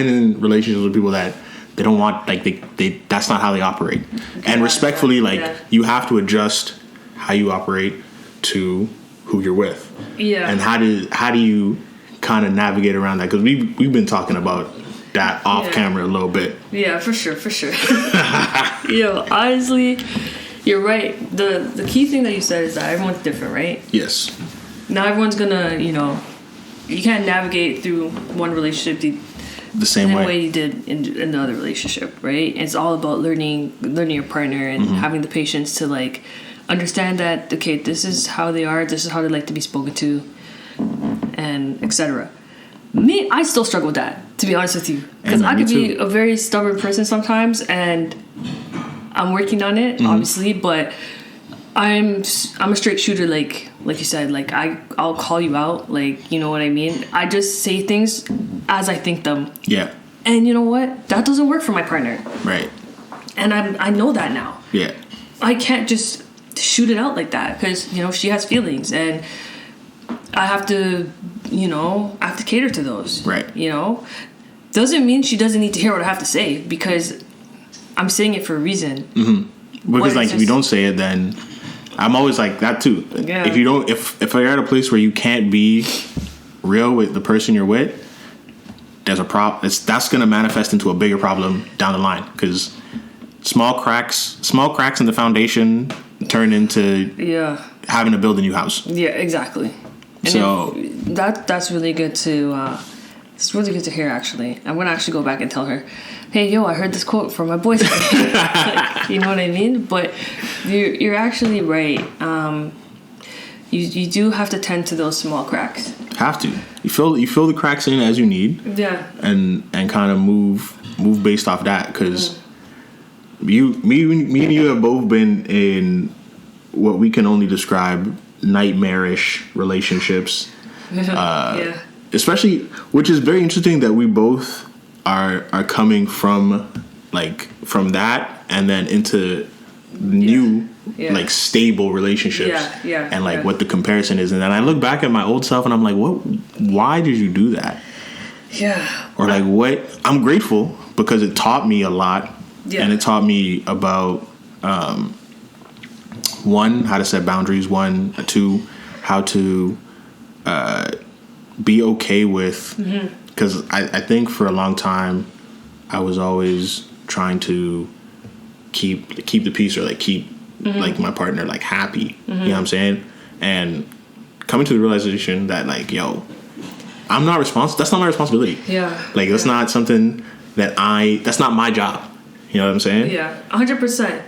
F: in relationships with people that they don't want, like they that's not how they operate. And respectfully, you have to adjust how you operate to who you're with. Yeah. And how do you kind of navigate around that? Because we've been talking about that off camera a little bit.
D: Yeah, for sure. Yo, honestly, you're right. The key thing that you said is that everyone's different, right?
F: Yes.
D: Not everyone's gonna, you can't navigate through one relationship the same way you did in another relationship, right? It's all about learning your partner and having the patience to like understand that, okay, this is how they are, this is how they like to be spoken to, and etc. Me, I still struggle with that, to be honest with you, because I could be a very stubborn person sometimes, and I'm working on it, obviously, but I'm a straight shooter, like you said. Like I'll call you out, like, you know what I mean. I just say things as I think them.
F: Yeah.
D: And you know what? That doesn't work for my partner.
F: Right.
D: And I know that now.
F: Yeah.
D: I can't just shoot it out like that because, you know, she has feelings and I have to, you know, I have to cater to those.
F: Right.
D: You know? Doesn't mean she doesn't need to hear what I have to say because I'm saying it for a reason.
F: Mm-hmm. Because, like, if you don't say it, then I'm always like that, too.
D: Yeah.
F: If you don't, if you're at a place where you can't be real with the person you're with, there's a problem. That's going to manifest into a bigger problem down the line because small cracks in the foundation turn into having to build a new house.
D: Yeah, exactly. And
F: so
D: that's really good to it's really good to hear. Actually, I'm gonna actually go back and tell her, hey, yo, I heard this quote from my boyfriend. Like, you know what I mean? But you're actually right. You do have to tend to those small cracks. Have to.
F: You fill the cracks in as you need.
D: Yeah.
F: And kind of move based off that because me and you have both been in what we can only describe nightmarish relationships.
D: Yeah.
F: Especially, which is very interesting that we both are coming from that and then into new like stable relationships and like what the comparison is. And then I look back at my old self and I'm like, why did you do that? Or like, what? I'm grateful because it taught me a lot. And it taught me about one, how to set boundaries, two, how to be okay with, because I think for a long time I was always trying to keep the peace or like keep like my partner like happy. You know what I'm saying? And coming to the realization that like, yo, I'm not responsible. That's not my responsibility. Like that's not something that's not my job. You know what I'm saying?
D: 100%.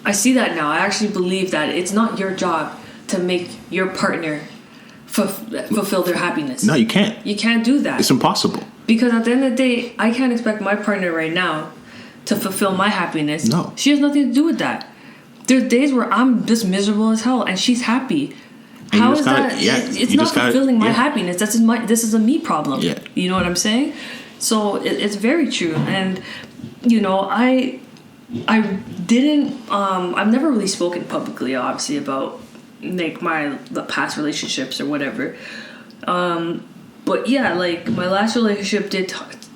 D: I see that now. I actually believe that it's not your job to make your partner fulfill their happiness.
F: No, you can't.
D: You can't do that.
F: It's impossible.
D: Because at the end of the day, I can't expect my partner right now to fulfill my happiness.
F: No.
D: She has nothing to do with that. There's days where I'm just miserable as hell and she's happy.
F: And
D: how is that? It's not fulfilling my happiness. This is a me problem.
F: Yeah.
D: You know what I'm saying? So it's very true. And, you know, I didn't, I've never really spoken publicly, obviously, about like the past relationships or whatever. But yeah, like my last relationship did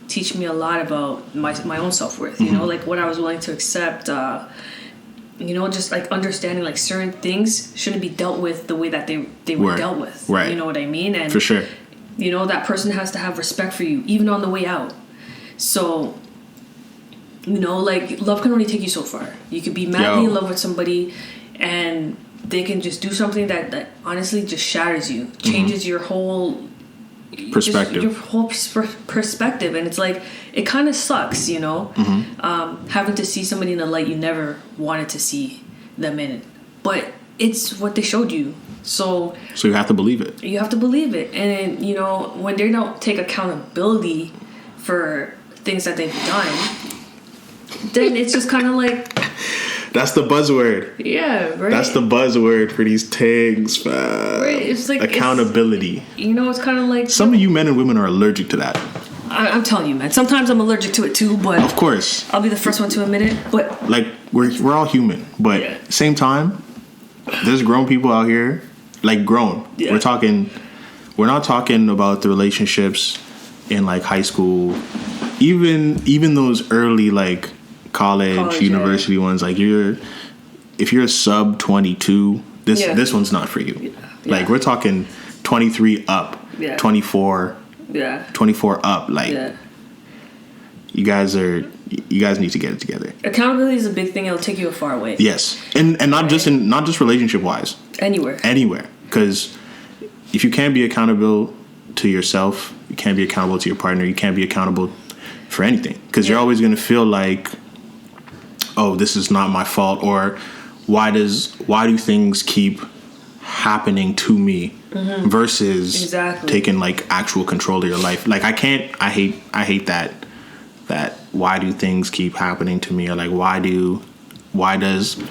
D: teach me a lot about my own self-worth, you know, like what I was willing to accept, you know, just like understanding like certain things shouldn't be dealt with the way that they were dealt with.
F: Right.
D: You know what I mean? And
F: for sure.
D: You know, that person has to have respect for you, even on the way out. So, you know, like love can only take you so far. You could be madly in love with somebody and they can just do something that honestly just shatters you, changes your whole
F: perspective.
D: Your whole perspective. And it's like, it kind of sucks, you know, having to see somebody in a light you never wanted to see them in. But it's what they showed you. So
F: you have to believe it.
D: You have to believe it. And, you know, when they don't take accountability for things that they've done, then it's just kind of like...
F: That's the buzzword.
D: Yeah, right.
F: That's the buzzword for these tags.
D: Right. It's like
F: accountability.
D: You know, it's kind of like...
F: Some of you men and women are allergic to that.
D: I'm telling you, man. Sometimes I'm allergic to it too, but...
F: Of course.
D: I'll be the first one to admit it, but...
F: Like, we're all human, but same time, there's grown people out here, like grown. Yeah. We're not talking about the relationships in like high school, even those early like college university ones. Like if you're a sub 22, this one's not for you. Like we're talking 23 up, 24, 24 up. Like you guys need to get it together.
D: Accountability is a big thing. It'll take you a far way.
F: Yes, and not just relationship wise. Anywhere, because if you can't be accountable to yourself, you can't be accountable to your partner. You can't be accountable for anything because you're always going to feel like, oh, this is not my fault, or why do things keep happening to me versus taking like actual control of your life. Like I hate that why do things keep happening to me, or like why do why does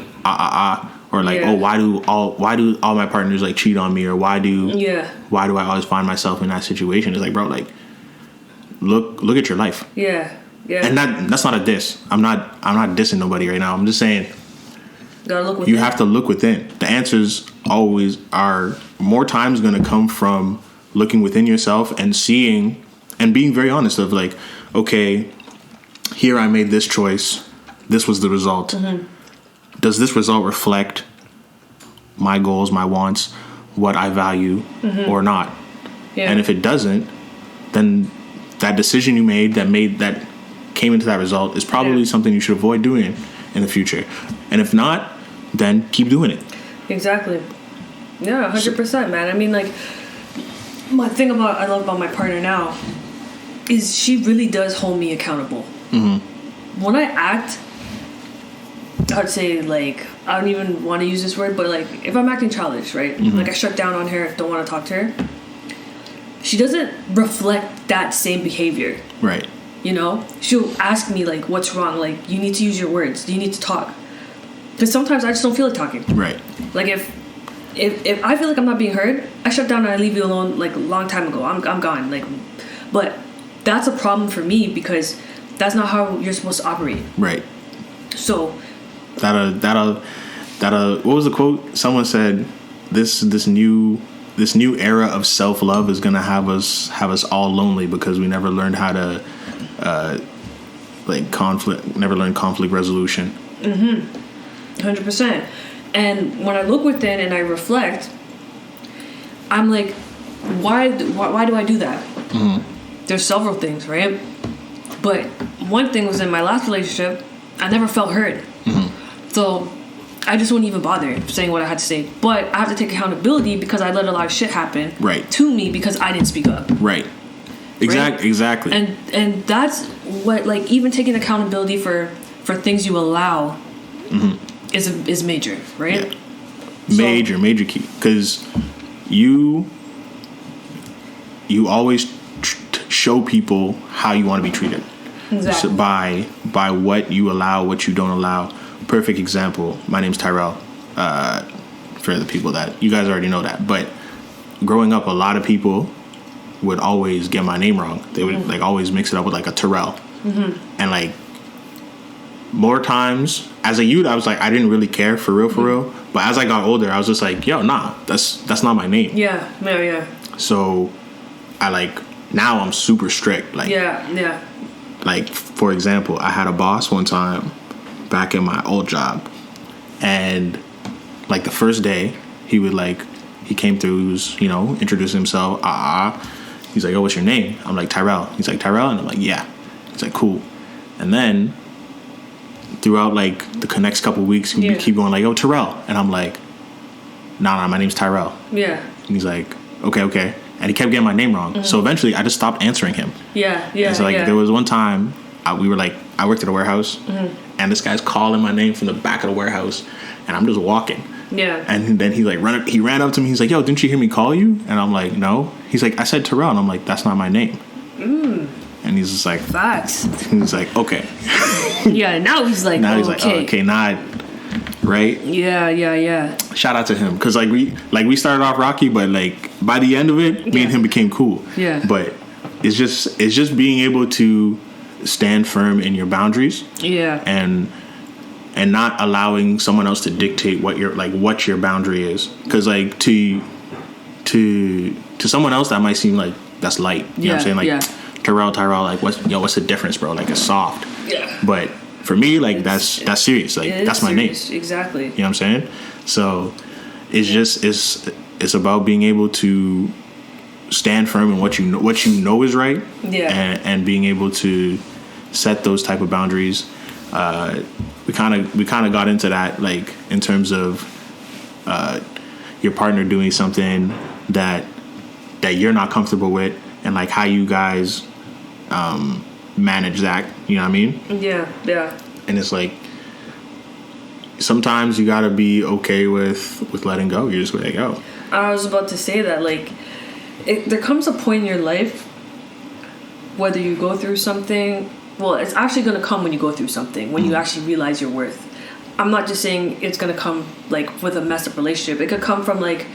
F: or like, oh, why do all my partners like cheat on me, or why do I always find myself in that situation? It's like, bro, like look at your life.
D: Yeah.
F: And that's not a diss. I'm not dissing nobody right now. I'm just saying,
D: gotta look within.
F: You have to look within. The answers always are more times going to come from looking within yourself and seeing and being very honest of like, okay, here I made this choice. This was the result. Mm-hmm. Does this result reflect my goals, my wants, what I value, or not? Yeah. And if it doesn't, then that decision you made that came into that result is probably something you should avoid doing in the future. And if not, then keep doing it. Exactly.
D: Yeah, 100%, man. I mean, like, my thing I love about my partner now is she really does hold me accountable. Mm-hmm. When I act, I'd say, like, I don't even want to use this word, but, like, if I'm acting childish, right? Mm-hmm. Like, I shut down on her, don't want to talk to her. She doesn't reflect that same behavior. Right. You know? She'll ask me, like, what's wrong? Like, you need to use your words. You need to talk. Because sometimes I just don't feel like talking. Right. Like, if I feel like I'm not being heard, I shut down and I leave you alone, like, a long time ago. I'm gone. Like, but that's a problem for me because that's not how you're supposed to operate. Right. So... That'll what was the quote? Someone said this new era of self-love is gonna have us all lonely because we never learned how to never learned conflict resolution. 100%. And when I look within and I reflect, I'm like, why do I do that? Mm-hmm. There's several things, right? But one thing was in my last relationship, I never felt heard. Mm-hmm. So I just wouldn't even bother saying what I had to say. But I have to take accountability because I let a lot of shit happen to me because I didn't speak up. Right. Exactly. And that's what, like, even taking accountability for things you allow is major, right?
F: Yeah. Major key. Because you always show people how you want to be treated. Exactly. So by what you allow, what you don't allow. Perfect example. My name's Tyrell. For the people that you guys already know that, but growing up, a lot of people would always get my name wrong. They would like always mix it up with like a Terrell, and like more times as a youth, I was like, I didn't really care for real. But as I got older, I was just like, yo, nah, that's not my name. Yeah. So I now I'm super strict. Like yeah. Like for example, I had a boss one time back in my old job, and like the first day he came through, he was introducing himself. He's like, oh, what's your name? I'm like, Tyrell. He's like, Tyrell? And I'm like, yeah. He's like, cool. And then throughout like the next couple of weeks he would keep going like, oh, Tyrell. And I'm like, nah, my name's Tyrell. Yeah. And he's like, okay. And he kept getting my name wrong. So eventually I just stopped answering him. Yeah. And so there was one time I worked at a warehouse, and this guy's calling my name from the back of the warehouse, and I'm just walking. Yeah. And then he ran up to me. He's like, yo, didn't you hear me call you? And I'm like, no. He's like, I said Terrell. And I'm like, that's not my name. And he's just like, facts. He's like, okay.
D: Yeah. Now he's like,
F: okay, not right. Yeah. Shout out to him because we started off rocky, but like by the end of it, me and him became cool. Yeah. But it's just being able to stand firm in your boundaries. Yeah. And not allowing someone else to dictate what your boundary is, because like to someone else that might seem like that's light. You know what I'm saying? Like Tyrell, like what's the difference, bro? Like it's soft. Yeah. But for me, like that's serious. Like that's my name. Exactly. You know what I'm saying? So it's just it's about being able to stand firm in what you know is right. Yeah. And being able to set those type of boundaries. We kind of got into that, like in terms of your partner doing something that you're not comfortable with, and like how you guys manage that. You know what I mean? Yeah. And it's like sometimes you gotta be okay with letting go. You're just gonna go.
D: I was about to say that, like, there comes a point in your life, whether you go through something. Well, it's actually going to come when you go through something, when you actually realize your worth. I'm not just saying it's gonna come like with a messed up relationship. It could come from like,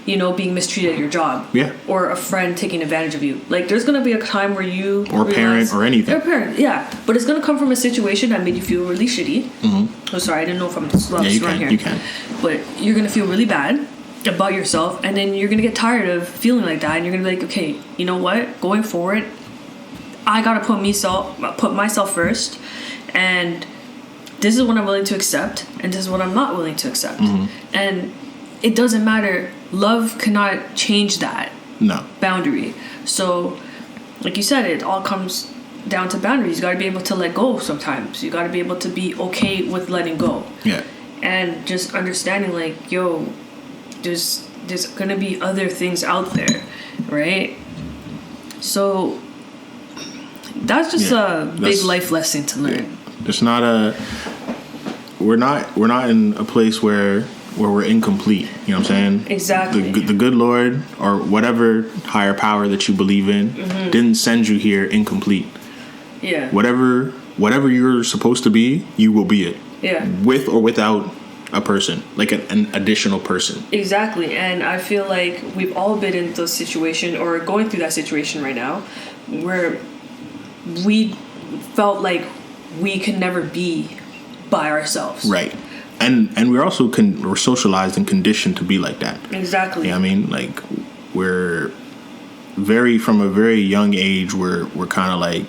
D: you know, being mistreated at your job.
F: Yeah.
D: Or a friend taking advantage of you. Like, there's gonna be a time where you
F: or parent or anything.
D: Or parent, yeah. But it's gonna come from a situation that made you feel really shitty. Mm-hmm. Oh, sorry, I didn't know if I'm here.
F: You can.
D: But you're gonna feel really bad about yourself, and then you're gonna get tired of feeling like that, and you're gonna be like, okay, you know what? Going forward, I gotta put myself first, and this is what I'm willing to accept, and this is what I'm not willing to accept. Mm-hmm. And it doesn't matter. Love cannot change that boundary. So, like you said, it all comes down to boundaries. You got to be able to let go sometimes. You got to be able to be okay with letting go.
F: Yeah.
D: And just understanding, like, yo, there's going to be other things out there, right? So, that's just a big life lesson to learn.
F: Yeah. It's not we're not in a place where we're incomplete. You know what I'm saying?
D: Exactly.
F: The good Lord or whatever higher power that you believe in didn't send you here incomplete.
D: Yeah.
F: Whatever you're supposed to be, you will be it.
D: Yeah.
F: With or without a person, like an additional person.
D: Exactly. And I feel like we've all been in those situation or going through that situation right now where we felt like we could never be by ourselves.
F: Right. And we're also we're socialized and conditioned to be like that.
D: Exactly.
F: Yeah, I mean, like we're from a very young age, we're kind of like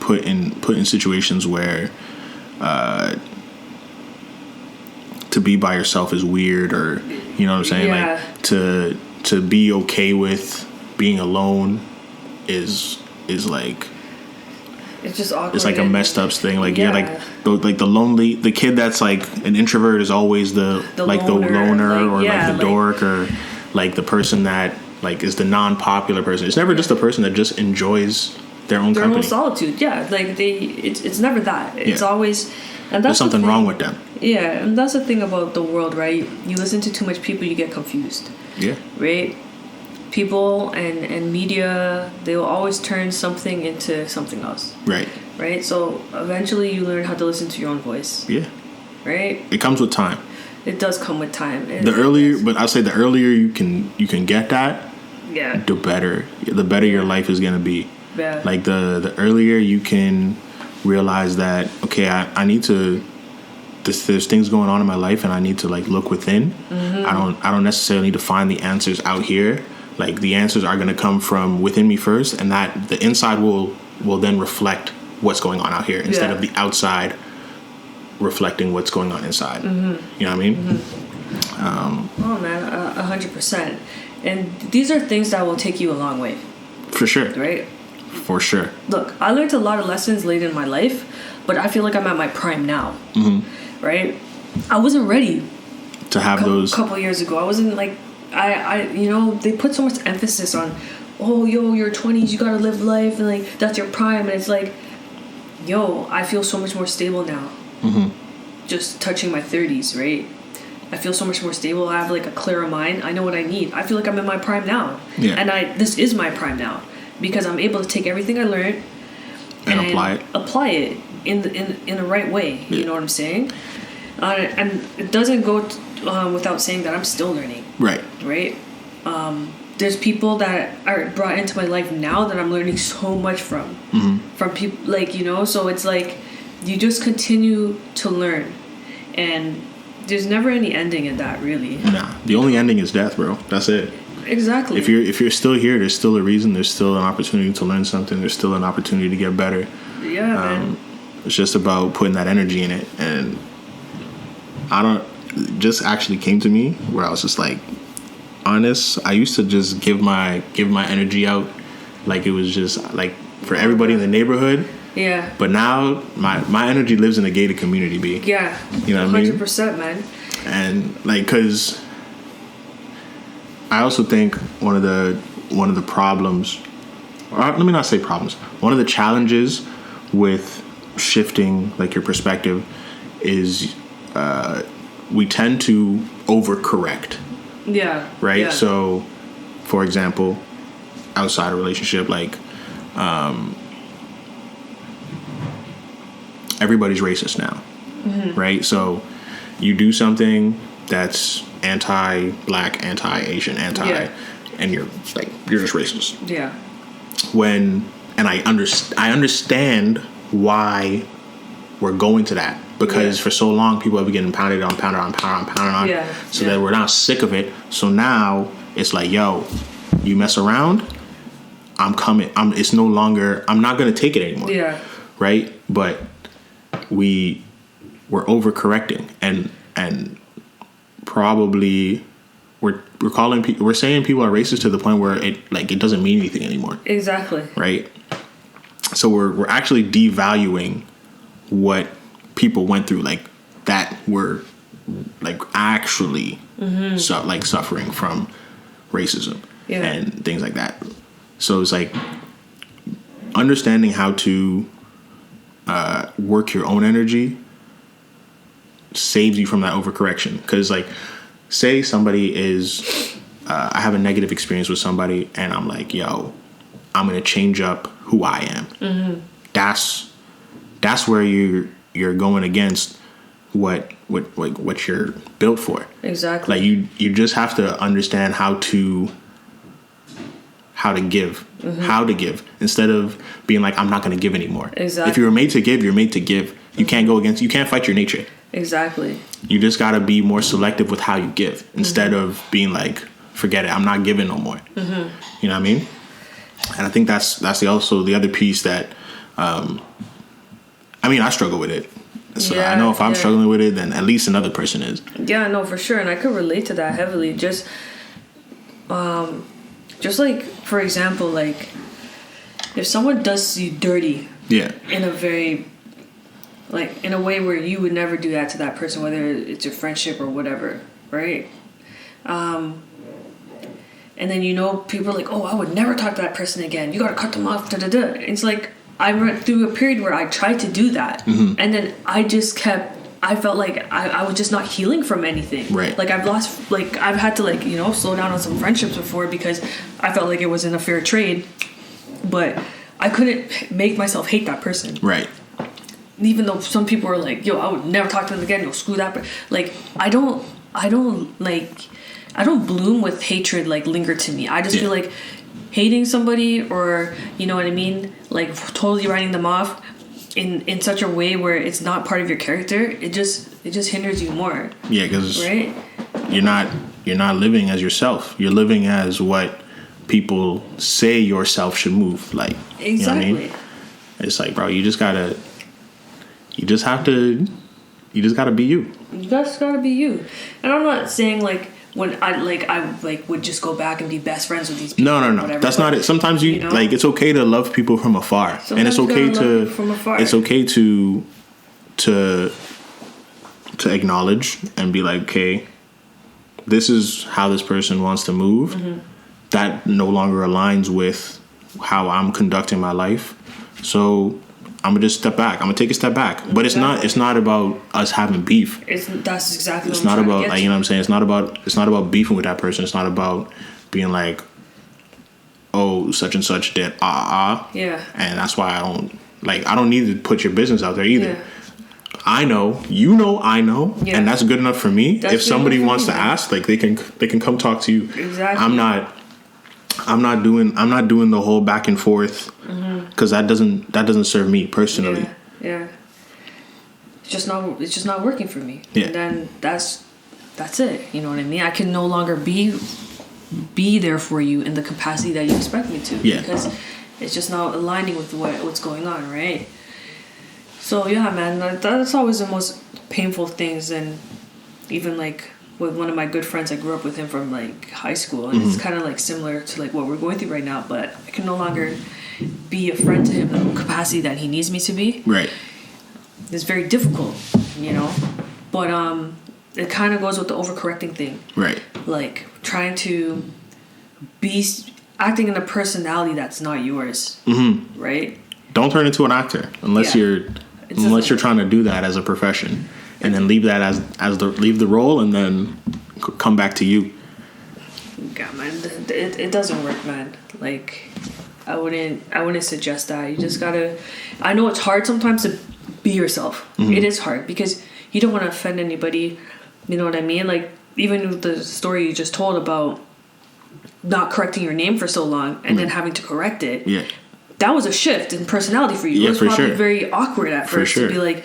F: put in situations where to be by yourself is weird, or you know what I'm saying?
D: Yeah.
F: Like to be okay with being alone is like.
D: It's just awkward.
F: It's like a messed up thing. Like you're like the kid that's like an introvert is always the loner, like, or like the dork, or like the person that like is the non-popular person. It's never just a person that just enjoys their own company.
D: Their own solitude. Yeah, like it's never that. It's always, and that's
F: there's something wrong with them.
D: Yeah, and that's the thing about the world, right? You listen to too much people, you get confused.
F: Yeah.
D: Right. People and media, they will always turn something into something else. Right. So eventually you learn how to listen to your own voice.
F: Yeah.
D: Right.
F: It comes with time.
D: It does come with time.
F: The earlier you can get that, the better your life is gonna be.
D: Yeah.
F: Like the earlier you can realize that, okay, I need to. There's things going on in my life, and I need to like look within. Mm-hmm. I don't necessarily need to find the answers out here. Like the answers are going to come from within me first, and that the inside will then reflect what's going on out here instead of the outside reflecting what's going on inside. Mm-hmm. You know what I mean? Mm-hmm.
D: Oh man, 100%. And these are things that will take you a long way.
F: For sure.
D: Right?
F: For sure.
D: Look, I learned a lot of lessons late in my life, but I feel like I'm at my prime now. Mm-hmm. Right? I wasn't ready
F: to have those.
D: A couple years ago. I wasn't like, I you know, they put so much emphasis on, oh, yo, your 20s, you gotta live life, and like that's your prime, and it's like, yo, I feel so much more stable now. Mm-hmm. Just touching my 30s, right? I feel so much more stable. I have like a clearer mind. I know what I need. I feel like I'm in my prime now, and this is my prime now because I'm able to take everything I learned
F: and
D: apply it in the right way. You know what I'm saying? And it doesn't go without saying that I'm still learning. Right. There's people that are brought into my life now that I'm learning so much from. Mm-hmm. From people, like, you know, so it's like you just continue to learn, and there's never any ending in that, really.
F: Nah, the only ending is death, bro. That's it.
D: Exactly.
F: If you're still here, there's still a reason. There's still an opportunity to learn something. There's still an opportunity to get better.
D: Yeah, man.
F: It's just about putting that energy in it, and it just actually came to me where I was just like, honest. I used to just give my energy out like it was just like for everybody in the neighborhood.
D: Yeah.
F: But now my energy lives in a gated community, B.
D: Yeah.
F: You know what I mean?
D: 100%, man.
F: And like, cause I also think one of the problems, or let me not say problems, one of the challenges with shifting like your perspective is we tend to overcorrect.
D: Yeah.
F: Right?
D: Yeah.
F: So, for example, outside a relationship, like, everybody's racist now. Mm-hmm. Right? So, you do something that's anti-black, anti-Asian, and you're just racist.
D: Yeah.
F: I understand why we're going to that, because for so long people have been getting pounded on, so that we're now sick of it. So now it's like, yo, you mess around, I'm coming. It's no longer. I'm not gonna take it anymore. Yeah. Right. But we're overcorrecting, and probably we're saying people are racist to the point where it doesn't mean anything anymore.
D: Exactly.
F: Right. So we're actually devaluing what people went through, that were actually suffering from racism and things like that. So it's understanding how to work your own energy saves you from that overcorrection. Because say somebody is I have a negative experience with somebody, and I'm like, yo, I'm gonna change up who I am. Mm-hmm. That's where you're going against what you're built for.
D: Exactly.
F: You just have to understand how to give, how to give, instead of being I'm not going to give anymore. Exactly. If you were made to give, you're made to give. You can't you can't fight your nature.
D: Exactly.
F: You just got to be more selective with how you give, instead of being forget it, I'm not giving no more. Mm-hmm. You know what I mean? And I think that's also the other piece that, I struggle with it. So I know if I'm struggling with it, then at least another person is.
D: Yeah, no, for sure. And I could relate to that heavily. Just for example, if someone does you dirty, in a very, in a way where you would never do that to that person, whether it's a friendship or whatever, right? And then people are oh, I would never talk to that person again. You got to cut them off. Da da da. It's I went through a period where I tried to do that, and then I felt I was just not healing from anything.
F: Right.
D: I've had to slow down on some friendships before, because I felt like it wasn't a fair trade, but I couldn't make myself hate that person.
F: Right.
D: Even though some people were yo, I would never talk to them again. Yo, screw that. But I don't bloom with hatred linger to me. I just feel hating somebody, or you know what I mean, totally writing them off in such a way where it's not part of your character, it just hinders you more.
F: Yeah, because
D: right,
F: you're not living as yourself. You're living as what people say yourself should move like.
D: Exactly.
F: You know what I mean? It's bro, you just gotta be you. You
D: just gotta be you. And I'm not saying when I would just go back and be best friends with these people.
F: No. Whatever, that's not it. Sometimes you it's okay to love people from afar.
D: Sometimes
F: and it's okay to
D: from afar.
F: It's okay to acknowledge and be okay, this is how this person wants to move. Mm-hmm. That no longer aligns with how I'm conducting my life. So I'm gonna just step back. I'm gonna take a step back. But it's not about us having beef.
D: That's exactly.
F: It's not about you know what I'm saying. It's not about beefing with that person. It's not about being oh, such and such did
D: Yeah.
F: And that's why I don't need to put your business out there either.
D: Yeah.
F: I know, I know, and that's good enough for me. If somebody wants to ask, they can come talk to you.
D: Exactly.
F: I'm not doing the whole back and forth, because that doesn't serve me personally.
D: Yeah. It's just not working for me.
F: Yeah.
D: And then that's it. You know what I mean? I can no longer be there for you in the capacity that you expect me to.
F: Yeah.
D: Because it's just not aligning with what's going on, right? So yeah, man, that's always the most painful things. And even with one of my good friends, I grew up with him from high school, and it's kind of similar to what we're going through right now. But I can no longer be a friend to him in the capacity that he needs me to be.
F: Right.
D: It's very difficult, But it kind of goes with the overcorrecting thing.
F: Right.
D: Trying to be acting in a personality that's not yours.
F: Mm-hmm.
D: Right.
F: Don't turn into an actor unless you're trying to do that as a profession, and then leave that leave the role, and then come back to you.
D: God, man, it doesn't work, man. I wouldn't suggest that. You just gotta. I know it's hard sometimes to be yourself. Mm-hmm. It is hard because you don't want to offend anybody. You know what I mean? Like, even with the story you just told about not correcting your name for so long and then having to correct it.
F: Yeah.
D: That was a shift in personality for you.
F: Yeah,
D: it was
F: for
D: probably
F: sure.
D: very awkward at first
F: sure.
D: to be like,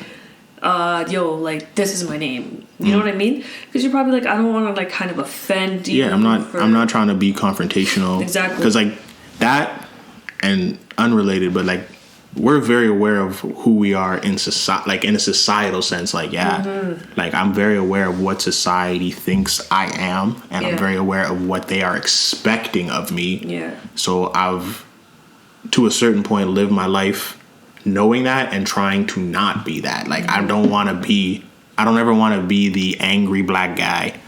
D: yo, like, this is my name. You know what I mean? Because you're probably like, I don't want to like kind of offend you.
F: Yeah, I'm not trying to be confrontational.
D: Exactly.
F: Because like that, and unrelated, but like we're very aware of who we are in society, like in a societal sense. Like, like I'm very aware of what society thinks I am, and I'm very aware of what they are expecting of me.
D: Yeah.
F: So I've, to a certain point, lived my life knowing that and trying to not be that. Like, I don't ever want to be the angry black guy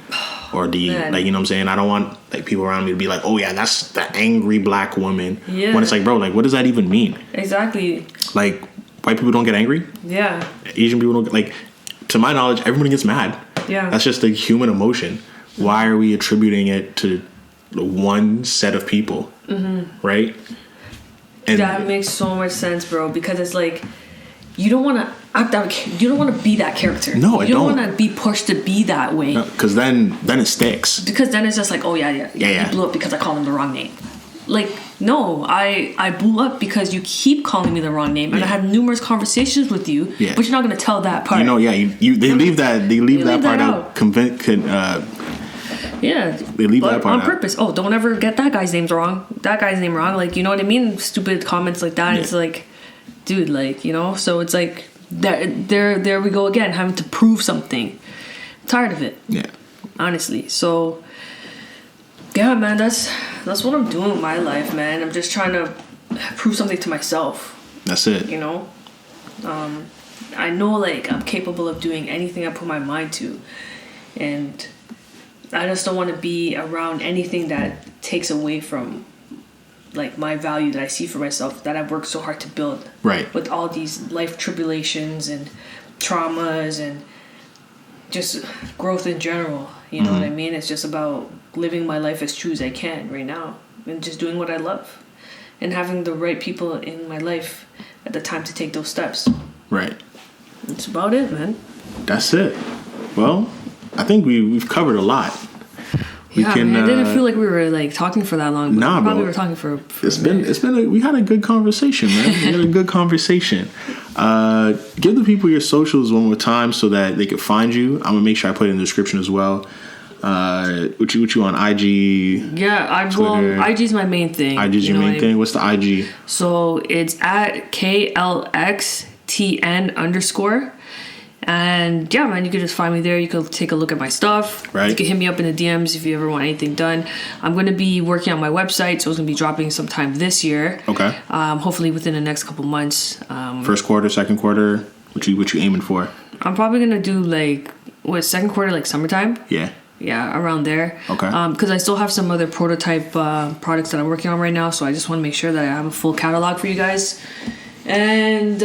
F: or the, like, you know what I'm saying? I don't want like people around me to be like, oh yeah, that's the angry black woman. Yeah. When it's like, bro, like, what does that even mean?
D: Exactly.
F: Like, white people don't get angry.
D: Yeah.
F: Asian people don't get, like, to my knowledge, everybody gets mad.
D: Yeah.
F: That's just a human emotion. Why are we attributing it to one set of people? Right? And
D: that makes so much sense, bro, because it's like, you don't want to act out. You don't want to be that character.
F: No,
D: you don't want to be pushed to be that way.
F: Because then it sticks.
D: Because then it's just like, oh yeah. You blew up because I called him the wrong name. Like, no, I blew up because you keep calling me the wrong name, and I had numerous conversations with you. Yeah. But you're not gonna tell that part.
F: You know, they leave that part out.
D: Yeah,
F: they leave that part
D: on
F: out.
D: purpose. Oh, don't ever get that guy's name wrong. Like, you know what I mean? Stupid comments like that. Yeah. It's like, dude, like, you know. So it's like there we go again, having to prove something. I'm tired of it.
F: Yeah, honestly.
D: So yeah, man, that's what I'm doing with my life, man. I'm just trying to prove something to myself.
F: That's it.
D: You know, I know like I'm capable of doing anything I put my mind to, and I just don't want to be around anything that takes away from like my value that I see for myself, that I've worked so hard to build.
F: Right.
D: With all these life tribulations and traumas and just growth in general. You know what I mean? It's just about living my life as true as I can right now and just doing what I love and having the right people in my life at the time to take those steps.
F: Right.
D: That's about it, man.
F: That's it. Well, I think we've covered a lot.
D: We man, it didn't feel like we were like talking for that long. But
F: nah,
D: probably
F: bro.
D: We're talking for
F: we had a good conversation, man. We had a good conversation. Give the people your socials one more time so that they can find you. I'm gonna make sure I put it in the description as well. What you on IG?
D: Yeah, IG's my main thing.
F: IG's your main thing. What's the IG?
D: So it's at KLXTN_. And yeah, man, you can just find me there. You can take a look at my stuff.
F: Right.
D: You can hit me up in the DMs if you ever want anything done. I'm going to be working on my website, so it's going to be dropping sometime this year.
F: Okay.
D: Hopefully within the next couple months.
F: First quarter, second quarter. What you aiming for?
D: I'm probably going to do second quarter, like summertime.
F: Yeah.
D: Yeah, around there.
F: Okay. Because
D: I still have some other prototype products that I'm working on right now, so I just want to make sure that I have a full catalog for you guys. And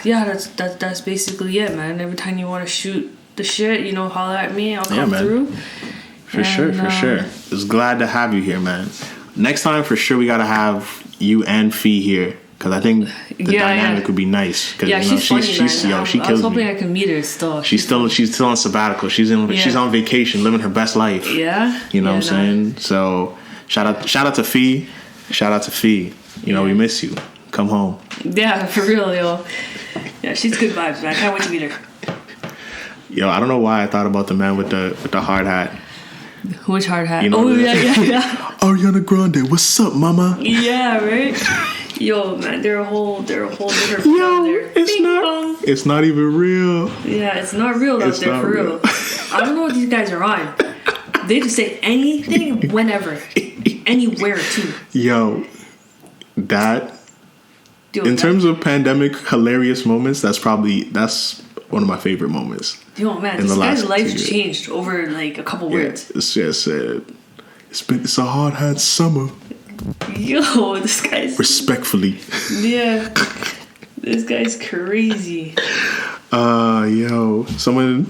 D: yeah, that's basically it, man. Every time you want to shoot the shit, you know, holler at me. I'll come through.
F: For sure. It's glad to have you here, man. Next time, for sure, we gotta have you and Fee here because I think the dynamic would be nice.
D: Yeah, she's funny, man.
F: She kills me.
D: I was hoping I could meet her still.
F: She's still on sabbatical. She's on vacation, living her best life.
D: Yeah.
F: You know what I'm saying? So shout out to Fee. You know, we miss you. Come home.
D: Yeah, for real, yo. Yeah, she's good vibes, man. I can't wait to meet her.
F: Yo, I don't know why I thought about the man with the hard hat.
D: Which hard hat?
F: You know
D: yeah.
F: Ariana Grande, what's up, mama?
D: Yeah, right. Yo, man, they're a whole different
F: yo, there. It's not even real.
D: Yeah, it's not real out there, for real. I don't know what these guys are on. They just say anything, whenever, anywhere, too.
F: Yo, that. In terms of pandemic hilarious moments, that's one of my favorite moments.
D: Yo, man, this guy's life changed over like a couple words.
F: It's just it's a hard hat summer.
D: Yo, this guy's
F: respectfully.
D: Yeah, this guy's crazy.
F: Yo, someone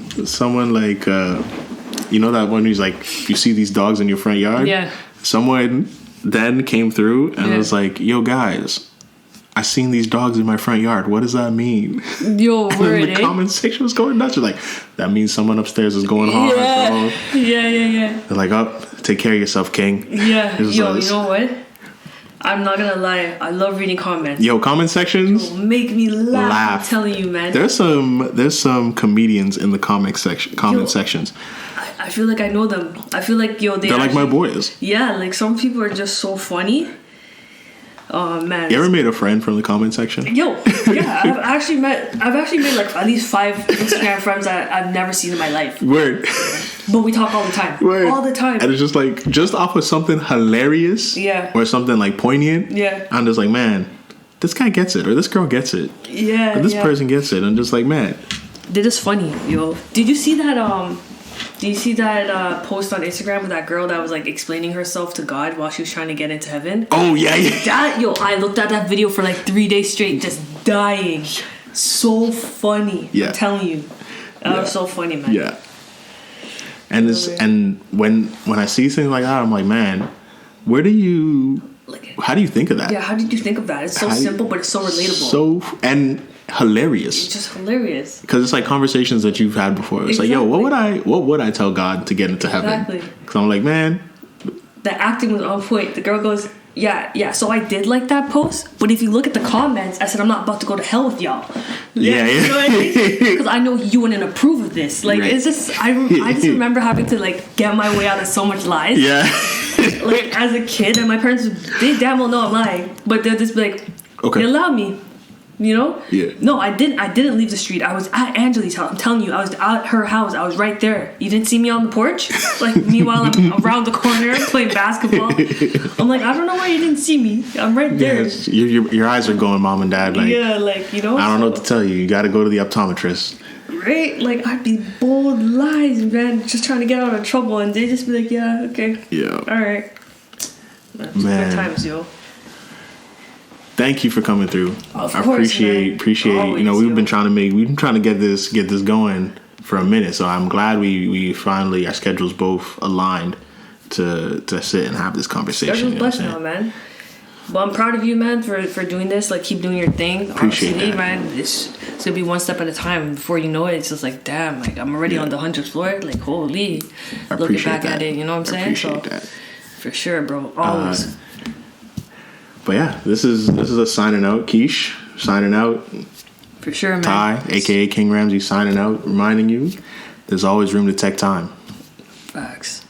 F: like you know that one who's like, you see these dogs in your front yard.
D: Yeah.
F: Someone then came through and was like, yo guys, I seen these dogs in my front yard. What does that mean?
D: Yo,
F: And
D: word,
F: then the comment section was going nuts. You're like, that means someone upstairs is going hard.
D: Yeah.
F: Bro.
D: Yeah.
F: They're like, oh, take care of yourself, King.
D: Yeah.
F: It's
D: Yo,
F: like-
D: you know what? I'm not gonna lie. I love reading comments.
F: Yo, comment sections.
D: It'll make me laugh. I'm telling you, man.
F: There's some comedians in the comment sections.
D: I feel like I know them. I feel like
F: They're like my boys.
D: Yeah, like some people are just so funny. Oh man.
F: You ever made a friend from the comment section?
D: Yo, yeah, I've actually made like at least 5 Instagram friends that I've never seen in my life.
F: Word.
D: But we talk all the time.
F: Word.
D: All the time.
F: And it's just like, just off of something hilarious.
D: Yeah.
F: Or something like poignant.
D: Yeah.
F: I'm just like, man, this guy gets it. Or this girl gets it.
D: Yeah.
F: Or this person gets it. I'm just like, man.
D: They're just funny, yo. Did you see that post on Instagram with that girl that was like explaining herself to God while she was trying to get into heaven?
F: Oh, yeah.
D: I looked at that video for like 3 days straight, just dying. So funny.
F: Yeah.
D: I'm telling you. That was so funny, man.
F: Yeah. And when I see things like that, I'm like, man, how do you think of that?
D: Yeah, how did you think of that? It's so simple, but it's so relatable.
F: And hilarious.
D: It's just hilarious.
F: Because it's like conversations that you've had before. It's like, yo, what would I tell God to get into heaven?
D: Exactly.
F: Because I'm like, man.
D: The acting was on point. The girl goes, yeah. So I did like that post, but if you look at the comments, I said I'm not about to go to hell with y'all.
F: Yeah.
D: You know what I mean? Because I know you wouldn't approve of this. Like,
F: Right.
D: it's just I just remember having to like get my way out of so much lies.
F: Yeah.
D: Like as a kid, and my parents, they damn well know I'm lying, but they'll just be like,
F: Okay.
D: they allowed me. You know?
F: Yeah.
D: No, I didn't leave the street. I was at Angeli's house. I'm telling you, I was at her house. I was right there. You didn't see me on the porch? Like, meanwhile, I'm around the corner playing basketball. I'm like, I don't know why you didn't see me. I'm right there.
F: Yeah, your eyes are going, mom and dad. Like,
D: Yeah, like, you know?
F: I don't know what to tell you. You got to go to the optometrist.
D: Right? Like, I'd be bold lies, man, just trying to get out of trouble. And they just be like, yeah, okay.
F: Yeah.
D: All right. Good
F: Man.
D: times, yo.
F: Thank you for coming through.
D: Of
F: I
D: course,
F: appreciate.
D: Always,
F: You know, we've
D: yo.
F: been trying to get this going for a minute. So I'm glad we finally, our schedules both aligned to sit and have this conversation.
D: Schedule's
F: You know what
D: blessed
F: I'm
D: now,
F: saying?
D: man. Well, I'm proud of you, man, for doing this. Like, keep doing your thing.
F: Appreciate
D: Honestly,
F: that.
D: man. It's gonna be one step at a time. Before you know it, it's just like, damn, like I'm already on the 100th floor. Like, holy,
F: I
D: looking
F: appreciate
D: back
F: that.
D: at it, you know what I'm saying?
F: Appreciate that.
D: For sure, bro. Always.
F: But yeah, this is a signing out. Keish signing out.
D: For sure, man.
F: Ty, aka King Ramsey, signing out. Reminding you, there's always room to Tek Thyme.
D: Facts.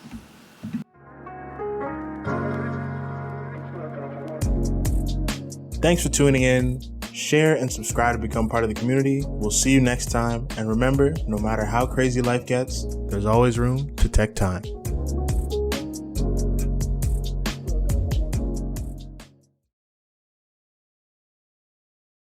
A: Thanks for tuning in. Share and subscribe to become part of the community. We'll see you next time. And remember, no matter how crazy life gets, there's always room to Tek Thyme.